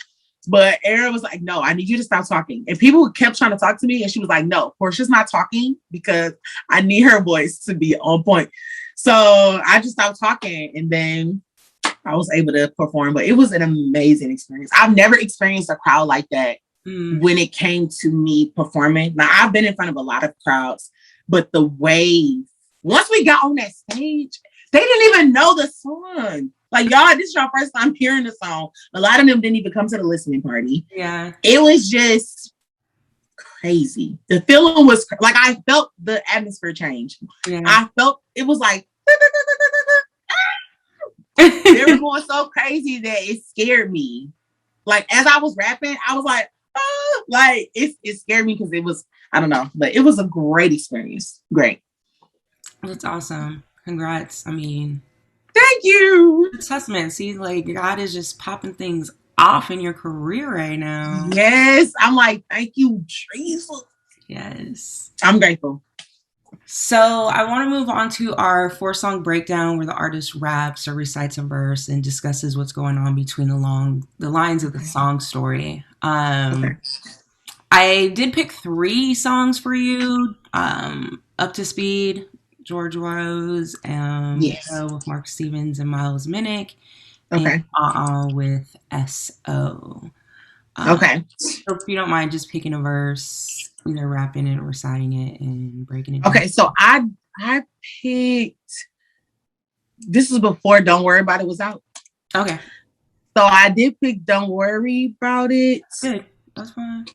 But Erin was like, no, I need you to stop talking. And people kept trying to talk to me. And she was like, no, Porsha's not talking because I need her voice to be on point. So I just stopped talking. And then I was able to perform. But it was an amazing experience. I've never experienced a crowd like that when it came to me performing. Now, I've been in front of a lot of crowds. But the wave, once we got on that stage, they didn't even know the song. Like, y'all, this is your first time hearing the song. A lot of them didn't even come to the listening party. Yeah. It was just crazy. The feeling was, like, I felt the atmosphere change. Yeah. I felt, it was like, they were going so crazy that it scared me. Like, as I was rapping, I was like, oh, like, it scared me because it was, I don't know, but it was a great experience. Great. That's awesome. Congrats. I mean, thank you. Testament. See, like, God is just popping things off in your career right now. Yes. I'm like, thank you, Jesus. Yes. I'm grateful. So I want to move on to our 4-song breakdown where the artist raps or recites a verse and discusses what's going on between the lines of the song story. I did pick 3 songs for you. Up to Speed, George.rose, with Mark Stevens and Miles Minnick, and with S.O. Okay. So if you don't mind just picking a verse, either rapping it or reciting it and breaking it down. Okay, so I picked, this is before Don't Worry About It was out. Okay. So I did pick Don't Worry About It. Good. That's fine.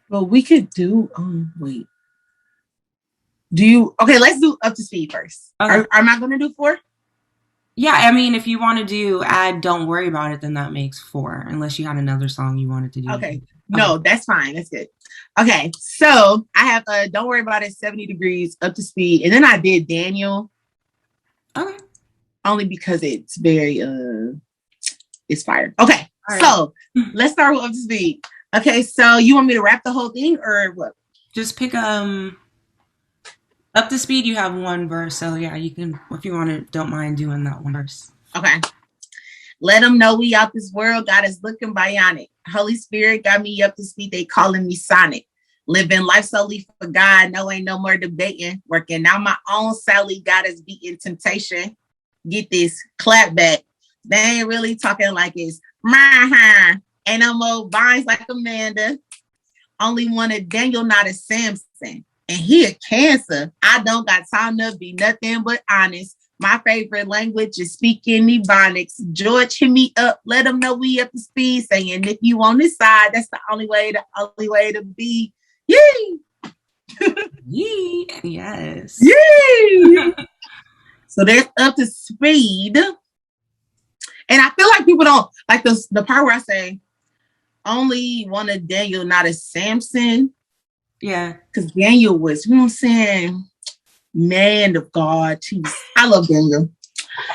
But we could do, wait. Okay, let's do Up to Speed first. Okay. Am I going to do 4? Yeah, I mean, if you want to add Don't Worry About It, then that makes 4, unless you had another song you wanted to do. Okay. No, that's fine. That's good. Okay, so I have Don't Worry About It, 70 Degrees, Up to Speed, and then I did Daniel. Okay. Only because it's very, it's fire. Okay, so let's start with Up to Speed. Okay, so you want me to rap the whole thing or what? Just pick, Up to Speed, you have 1 verse, so yeah, you can, if you want to, don't mind doing that 1 verse. Okay. Let them know we out this world. God is looking bionic. Holy Spirit got me up to speed. They calling me Sonic. Living life solely for God. No, ain't no more debating. Working out my own Sally. God is beating temptation. Get this, clap back. They ain't really talking like it's ain't no more vines like Amanda. Only one of Daniel, not a Samson. And he a Cancer. I don't got time to be nothing but honest. My favorite language is speaking Ebonics. George, hit me up. Let them know we up to speed. Saying if you on this side, that's the only way to be. Yee! Yee! Yes. Yee! So that's Up to Speed. And I feel like people don't like the part where I say only one of Daniel, not a Samson. Yeah. Because Daniel was, you know what I'm saying, man of God. Jeez. I love Daniel.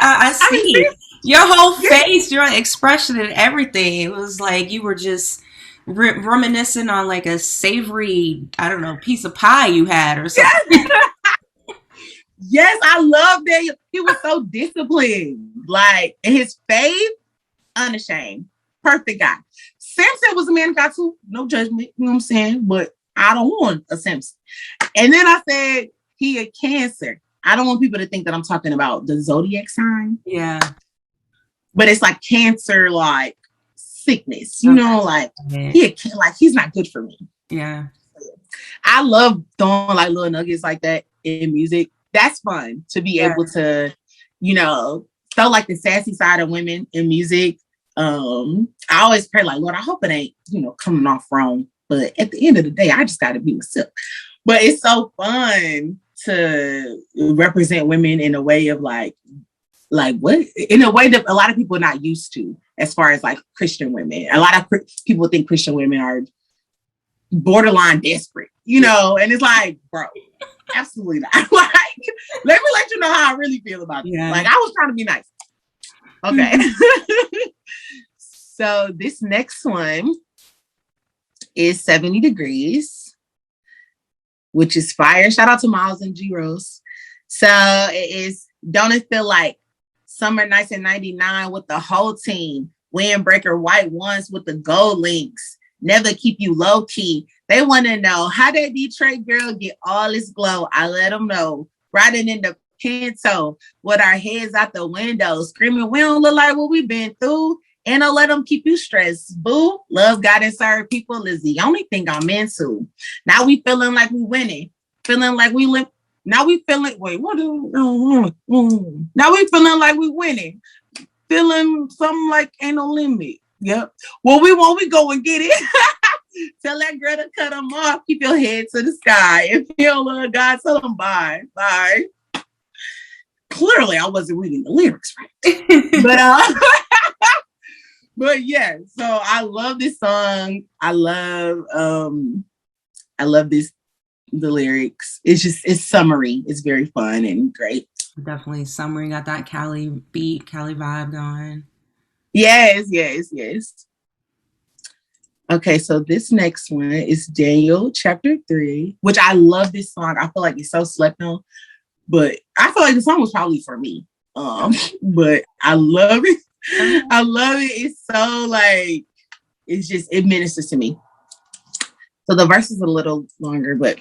I see. Your whole face, your expression and everything. It was like you were just reminiscing on like a savory, I don't know, piece of pie you had or something. Yes, I love Daniel. He was so disciplined. Like, and his faith, unashamed. Perfect guy. Samson was a man of God too. No judgment, you know what I'm saying? But I don't want a Samson. And then I said, he a Cancer. I don't want people to think that I'm talking about the zodiac sign. Yeah. But it's like cancer, like sickness, you know, like he's not good for me. Yeah. I love throwing like little nuggets like that in music. That's fun to be able to, you know, throw like the sassy side of women in music. I always pray like, Lord, I hope it ain't, you know, coming off wrong. But at the end of the day, I just got to be myself. But it's so fun to represent women in a way of like what, in a way that a lot of people are not used to, as far as like Christian women. A lot of people think Christian women are borderline desperate, you know, and it's like, bro, absolutely not. Like, let me let you know how I really feel about it. Like, I was trying to be nice. Okay. So this next one is 70 Degrees, which is fire. Shout out to Miles and George.rose. So it is, don't it feel like summer nights in 99 with the whole team, windbreaker white ones with the gold links, never keep you low key. They want to know how that Detroit girl get all this glow. I let them know. Riding in the Pinto with our heads out the window, screaming, we don't look like what we've been through. And don't let them keep you stressed. Boo, love, God, and serve people is the only thing I'm into. Now we feeling like we winning. Feeling like we live. Now we feeling, wait, what do, now we feeling like we winning. Feeling something like ain't no limit. Yep. Well, we won't we go and get it. Tell that girl to cut them off. Keep your head to the sky. If you don't love God, tell them bye. Bye. Clearly, I wasn't reading the lyrics right. But yeah, so I love this song. I love this, the lyrics. It's summery. It's very fun and great. Definitely summery. Got that Cali beat, Cali vibe going. Yes. Okay, so this next one is Daniel chapter 3, which I love this song. I feel like it's so slept on, but I feel like the song was probably for me. But I love it. I love it. It's so like, it's just, it ministers to me. So the verse is a little longer, but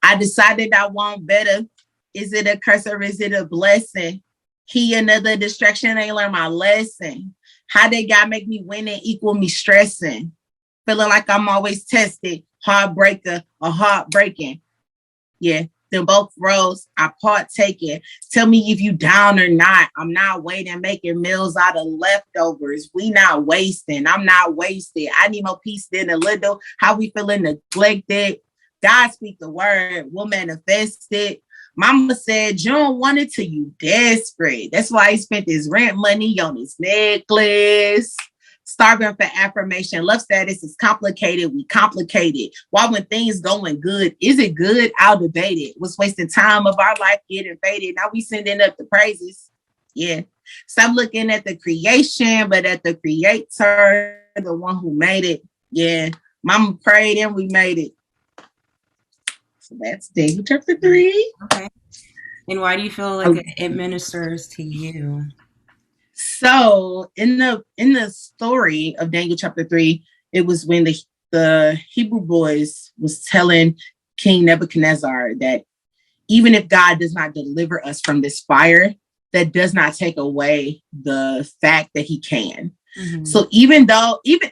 I decided I want better. Is it a curse or is it a blessing? He another distraction, ain't learned my lesson. How did God make me win and equal me stressing? Feeling like I'm always tested, heartbreaker or heartbreaking. Yeah, them both roles I partaking. Tell me if you down or not. I'm not waiting, making meals out of leftovers. We not wasting. I'm not wasted. I need more peace than a little. How we feeling neglected? God speak the word. We'll manifest it. Mama said you don't want it till you desperate. That's why he spent his rent money on his necklace. Starving for affirmation. Love status is complicated. We complicated. Why when things going good? Is it good? I'll debate it. What's wasting time of our life getting faded? Now we sending up the praises. Yeah. Stop looking at the creation, but at the creator, the one who made it. Yeah. Mama prayed and we made it. So that's Daniel chapter 3. Okay. And why do you feel like it ministers to you? So in the story of Daniel chapter 3, it was when the Hebrew boys was telling King Nebuchadnezzar that even if God does not deliver us from this fire, that does not take away the fact that he can. Mm-hmm. So even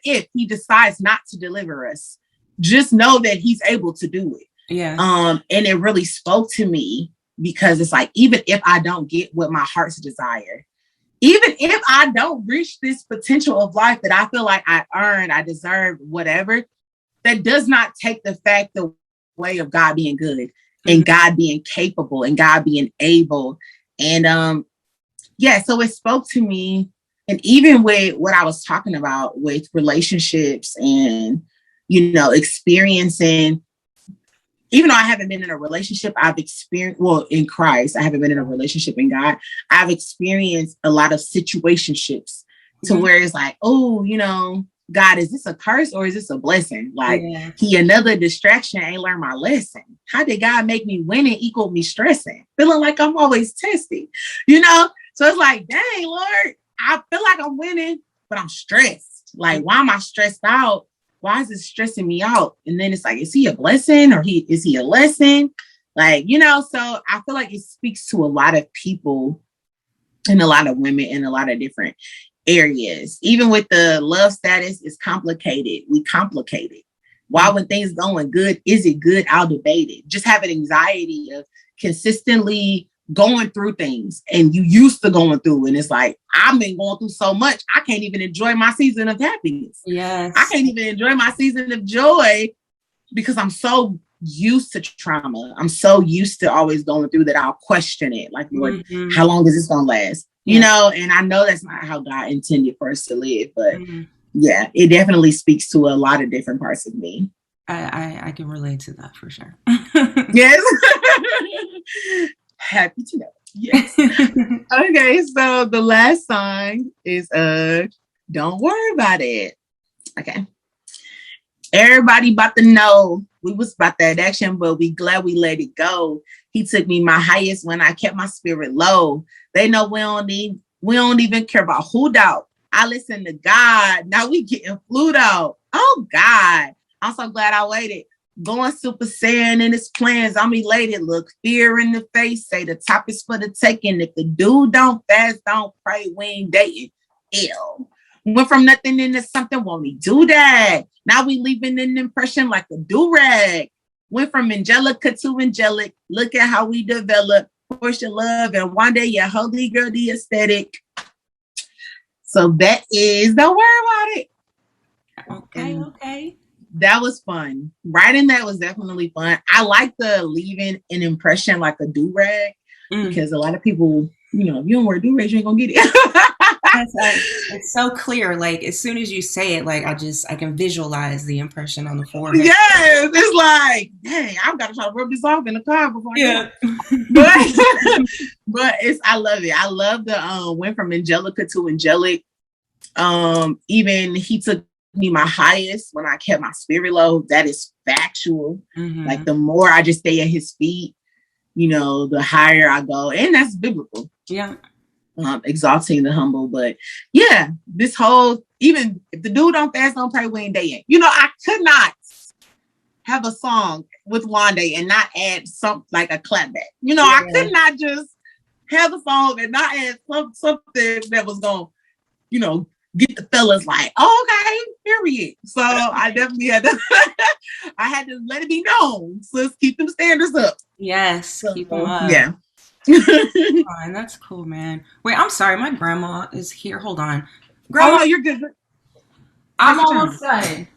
if he decides not to deliver us, just know that he's able to do it. Yeah. And it really spoke to me because it's like, even if I don't get what my heart's desire, even if I don't reach this potential of life that I feel like I earned, I deserve, whatever, that does not take the fact away of God being good and God being capable and God being able. And so it spoke to me. And even with what I was talking about with relationships and, experiencing, even though I haven't been in a relationship, I've experienced, in Christ, I haven't been in a relationship in God. I've experienced a lot of situationships to where it's like, God, is this a curse or is this a blessing? Like, he another distraction, ain't learned my lesson. How did God make me win and equal me stressing? Feeling like I'm always tested, So it's like, dang, Lord, I feel like I'm winning, but I'm stressed. Like, why am I stressed out? Why is it stressing me out? And then it's like, is he a blessing or is he a lesson? Like, so I feel like it speaks to a lot of people and a lot of women in a lot of different areas. Even with the love status, it's complicated. We complicate it. Why, when things going good, is it good? I'll debate it. Just having anxiety of consistently going through things, and you used to going through, and it's like, I've been going through so much, I can't even enjoy my season of happiness. Yes. I can't even enjoy my season of joy because I'm so used to trauma. I'm so used to always going through that I'll question it. Like, Lord, how long is this going to last? Yeah. And I know that's not how God intended for us to live, but yeah, it definitely speaks to a lot of different parts of me. I can relate to that for sure. Yes. Happy to know. Yes. Okay, so the last song is Don't Worry About It. Okay. Everybody about to know we was about that action, but we glad we let it go. He took me my highest when I kept my spirit low. They know we don't even care about who doubt. I listen to God. Now we getting Pluto. Oh God. I'm so glad I waited. Going Super Saiyan in his plans. I'm elated. Look fear in the face. Say the top is for the taking. If the dude don't fast, don't pray. We ain't dating. Ew. Went from nothing into something. Won't we do that? Now we leaving an impression like a do-rag. Went from Angelica to angelic. Look at how we develop. Porsha Love and one day your holy girl, the aesthetic. So that is Don't Worry About It. Okay. That was fun. Writing that was definitely fun. I like the leaving an impression like a do-rag because a lot of people, if you don't wear do-rags, you ain't gonna get it. It's so clear. Like as soon as you say it, like I can visualize the impression on the forehead. Yes, it's like, dang, I've got to try to rub this off in the car before I go. But I love it. I love the went from Angelica to angelic. Even he took me my highest when I kept my spirit low. That is factual. Like the more I just stay at his feet, the higher I go, and that's biblical. Yeah. Exalting the humble. But yeah, this whole, even if the dude don't fast, don't pray, we ain't dating. I could not have a song with Wande and not add something like a clapback. I could not just have a song and not add something that was going to, get the fellas like, oh, okay, period. So I definitely had to, I had to let it be known. So let's keep them standards up. Yes, so, keep them up. Yeah. Fine, that's cool, man. Wait, I'm sorry, my grandma is here. Hold on. Grandma, no, you're good. I'm almost done.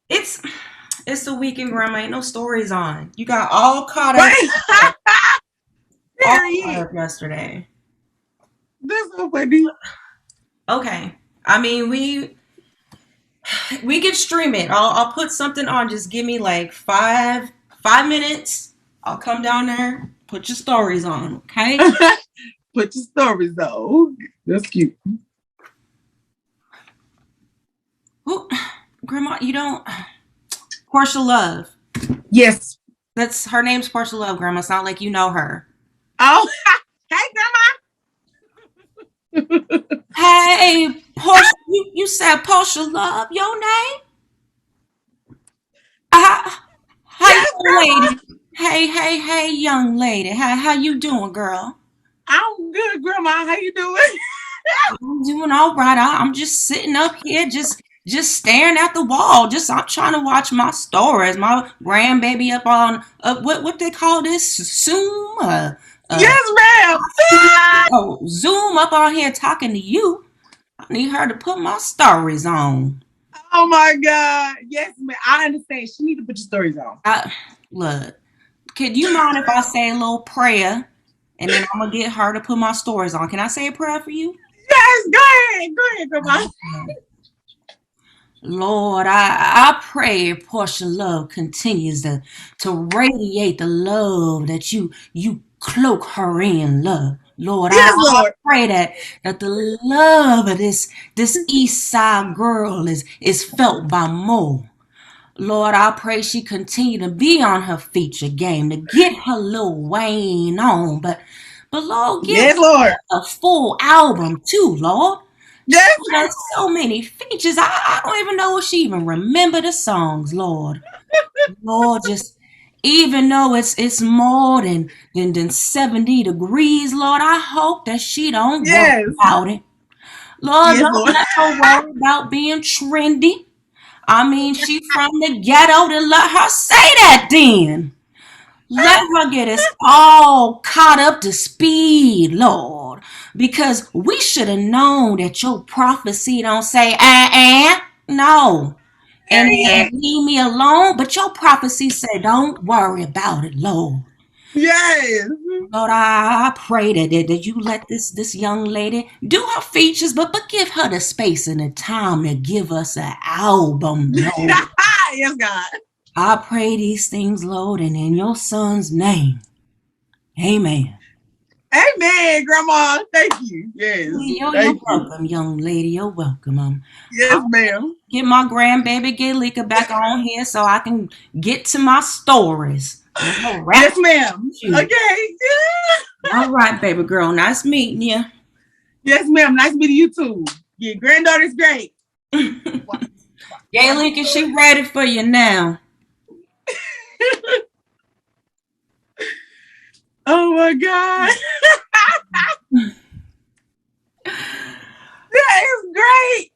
It's the weekend, Grandma. Ain't no stories on. You got all caught up. All caught up yesterday. That's so funny. Okay. I mean, we can stream it. I'll put something on. Just give me like 5 minutes. I'll come down there. Put your stories on, okay? Put your stories on. That's cute. Ooh, Grandma, you don't. Porsha Love. Yes. That's her name's Porsha Love, Grandma. It's not like you know her. Oh, hey, Grandma. Hey, Porsha. You said Porsha Love, your name? Hi, yes, lady. Hey, young lady. How you doing, girl? I'm good, Grandma. How you doing? I'm doing all right. I'm just sitting up here, just staring at the wall. I'm trying to watch my stories. My grandbaby up on what they call this? Zoom? Yes, ma'am. Zoom up on here talking to you. I need her to put my stories on. Oh my God. Yes, ma'am. I understand. She need to put your stories on. Look, could you mind if I say a little prayer and then I'm gonna get her to put my stories on? Can I say a prayer for you? Yes, go ahead, Grandma. Lord, I pray Porsha Love continues to radiate the love that you cloak her in, love. Lord, yes, I pray that the love of this East Side girl is felt by more. Lord, I pray she continue to be on her feature game, to get her Lil Wayne on, but Lord, give her a full album too, Lord. Yes. She has so many features. I don't even know if she even remember the songs, Lord. Lord, just Even though it's more than 70 degrees, Lord, I hope that she don't worry Yes. about it. Lord, Yes, don't Lord. let her worry about being trendy. I mean, she from the ghetto, then let her say that then. Let her get us all caught up to speed, Lord. Because we should have known that your prophecy don't say, no. And Amen. leave me alone. But your prophecy said, don't worry about it, Lord. Yes. Lord, I pray that you let this young lady do her features, but give her the space and the time to give us an album, Lord. Yes, God. I pray these things, Lord, and in your son's name. Amen. Amen, Grandma. Thank you. Yes. You're Thank you. welcome, young lady. You're welcome. Yes, I'll ma'am. get my grandbaby Gilika back on here so I can get to my stories. I'm gonna Yes, rap ma'am. you. Okay. All right, baby girl. Nice meeting you. Yes, ma'am. Nice meeting you too. Your granddaughter's great. Gaylinka, is she ready for you now? Oh my God. That is great.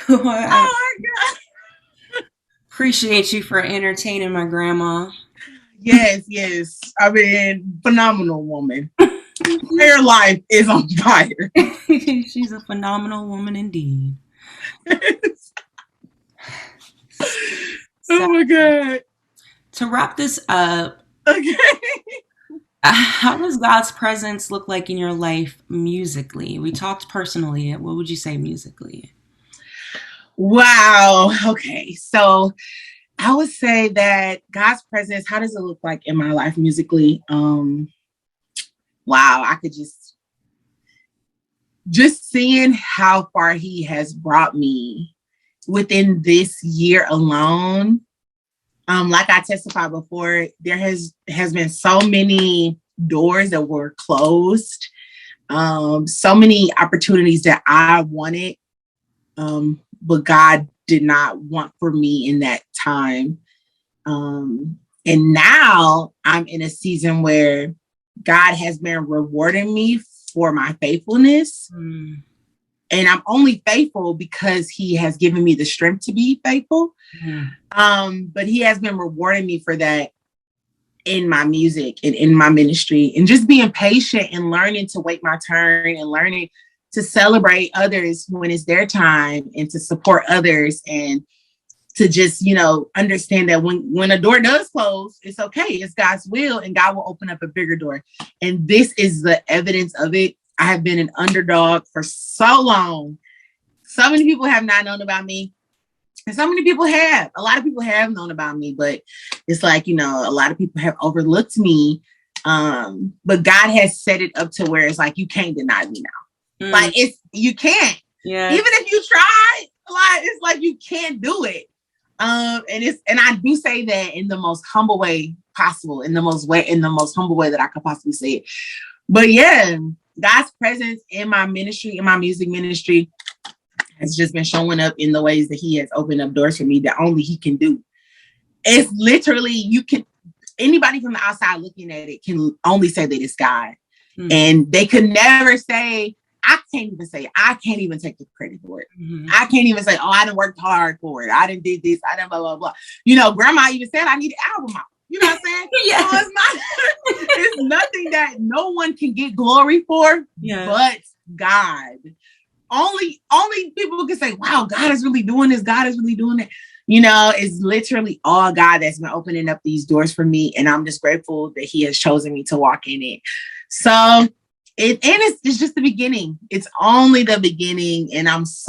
Well, Oh I my God. appreciate you for entertaining my grandma. Yes, yes. I mean, phenomenal woman. Her life is on fire. She's a phenomenal woman indeed. So, Oh my God. to wrap this up, Okay. how does God's presence look like in your life musically? We talked personally. What would you say musically? Wow. Okay. So I would say that God's presence, how does it look like in my life musically? Wow, I could just seeing how far he has brought me within this year alone. Like I testified before, there has been so many doors that were closed, so many opportunities that I wanted, but God did not want for me in that time. And now I'm in a season where God has been rewarding me for my faithfulness. Mm. And I'm only faithful because he has given me the strength to be faithful. But he has been rewarding me for that in my music and in my ministry, and just being patient and learning to wait my turn and learning to celebrate others when it's their time and to support others, and to just, understand that when a door does close, it's okay. It's God's will, and God will open up a bigger door. And this is the evidence of it. I have been an underdog for so long. So many people have not known about me. And so many people have. A lot of people have known about me, but it's like, a lot of people have overlooked me. But God has set it up to where it's like, you can't deny me now. Like, you can't. Yeah. Even if you try, like, it's like you can't do it. And I do say that in the most humble way possible, in the most humble way that I could possibly say it. But yeah, God's presence in my ministry, in my music ministry, has just been showing up in the ways that he has opened up doors for me that only he can do. It's literally, anybody from the outside looking at it can only say that it's God. Mm-hmm. And they could never say, I can't even take the credit for it. Mm-hmm. I can't even say, I didn't work hard for it. I didn't did this. I didn't blah, blah, blah. Grandma even said I need an album out. You know what I'm saying? Yes. So it's nothing that no one can get glory for, but God. Only people can say, wow, God is really doing this. God is really doing it. It's literally all God that's been opening up these doors for me. And I'm just grateful that he has chosen me to walk in it. So it's just the beginning. It's only the beginning. And I'm just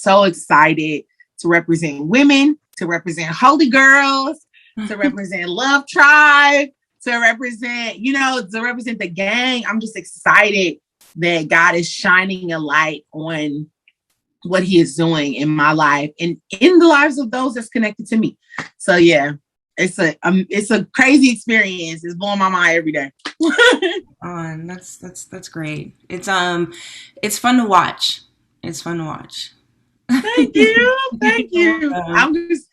so excited to represent women, to represent holy girls, to represent Love Tribe, to represent the gang. I'm just excited that God is shining a light on what he is doing in my life and in the lives of those that's connected to me. So yeah, it's a crazy experience. It's blowing my mind every day. That's great. It's fun to watch. It's fun to watch. Thank you. Thank you. I'm just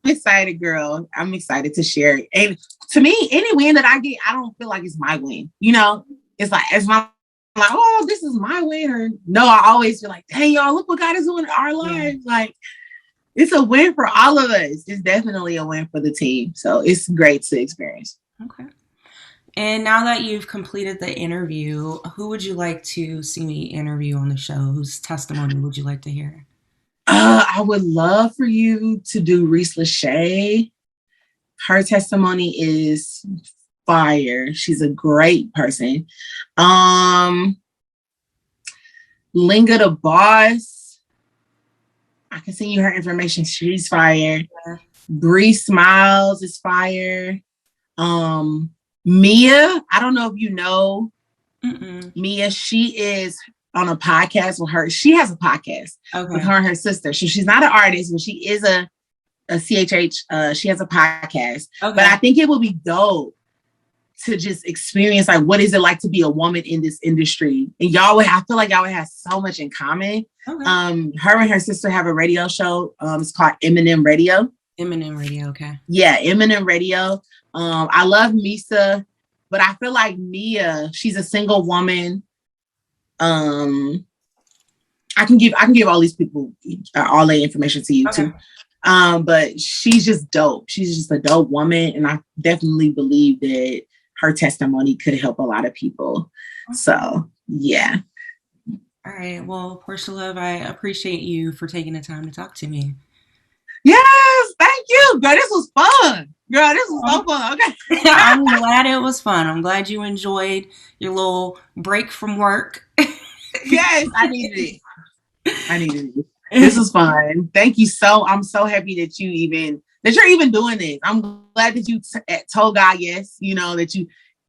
excited, girl. I'm excited to share it. And to me, any win that I get, I don't feel like it's my win. You know, it's like, oh, this is my win. Or no, I always feel like, hey, y'all, look what God is doing in our lives. Like, it's a win for all of us. It's definitely a win for the team. So it's great to experience. Okay. And now that you've completed the interview, who would you like to see me interview on the show? Whose testimony would you like to hear? I would love for you to do Reese Lachey. Her testimony is fire. She's a great person. Linga the Boss. I can send you her information. She's fire. Yeah. Bree Smiles is fire. Mia, I don't know if you know Mia. She is on a podcast with her. She has a podcast with her and her sister. So she's not an artist, but she is a CHH. She has a podcast. But I think it would be dope to just experience, like, what is it like to be a woman in this industry? And I feel like y'all would have so much in common. Her and her sister have a radio show. It's called Eminem Radio. Eminem Radio, okay. Yeah, Eminem Radio. I love Misa, but I feel like Mia, she's a single woman. I can give all these people all the information to you too. But she's just dope. She's just a dope woman, and I definitely believe that her testimony could help a lot of people. So yeah. All right. Well, Porsha Love, I appreciate you for taking the time to talk to me. Yes, thank you. Girl, this was fun. Girl, this was so fun. Okay. I'm glad it was fun. I'm glad you enjoyed your little break from work. Yes, I needed it. This was fun. Thank you I'm so happy that you're even doing this. I'm glad that you told God yes, that you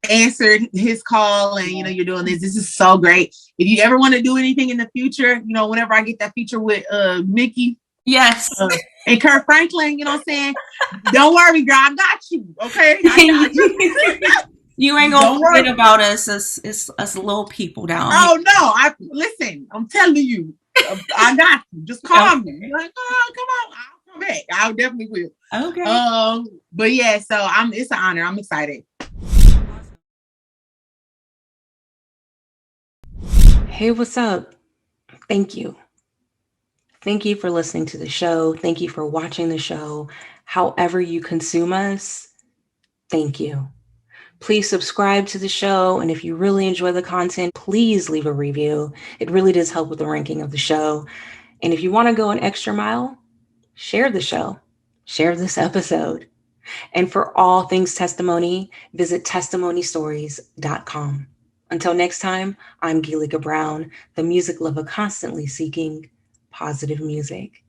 answered his call and, you're doing this. This is so great. If you ever want to do anything in the future, whenever I get that feature with Mickey. Yes. And Kurt Franklin, you know what I'm saying? Don't worry, girl. I got you. Okay. I got you. You ain't gonna forget about us as little people down here. Oh no. Listen, I'm telling you. I got you. Just call me. You're like, oh, come on. I'll come back. I definitely will. Okay. But yeah, so it's an honor. I'm excited. Hey, what's up? Thank you. Thank you for listening to the show. Thank you for watching the show. However you consume us, thank you. Please subscribe to the show. And if you really enjoy the content, please leave a review. It really does help with the ranking of the show. And if you want to go an extra mile, share the show. Share this episode. And for all things testimony, visit testimonystories.com. Until next time, I'm Gillica Brown, the music lover constantly seeking positive music.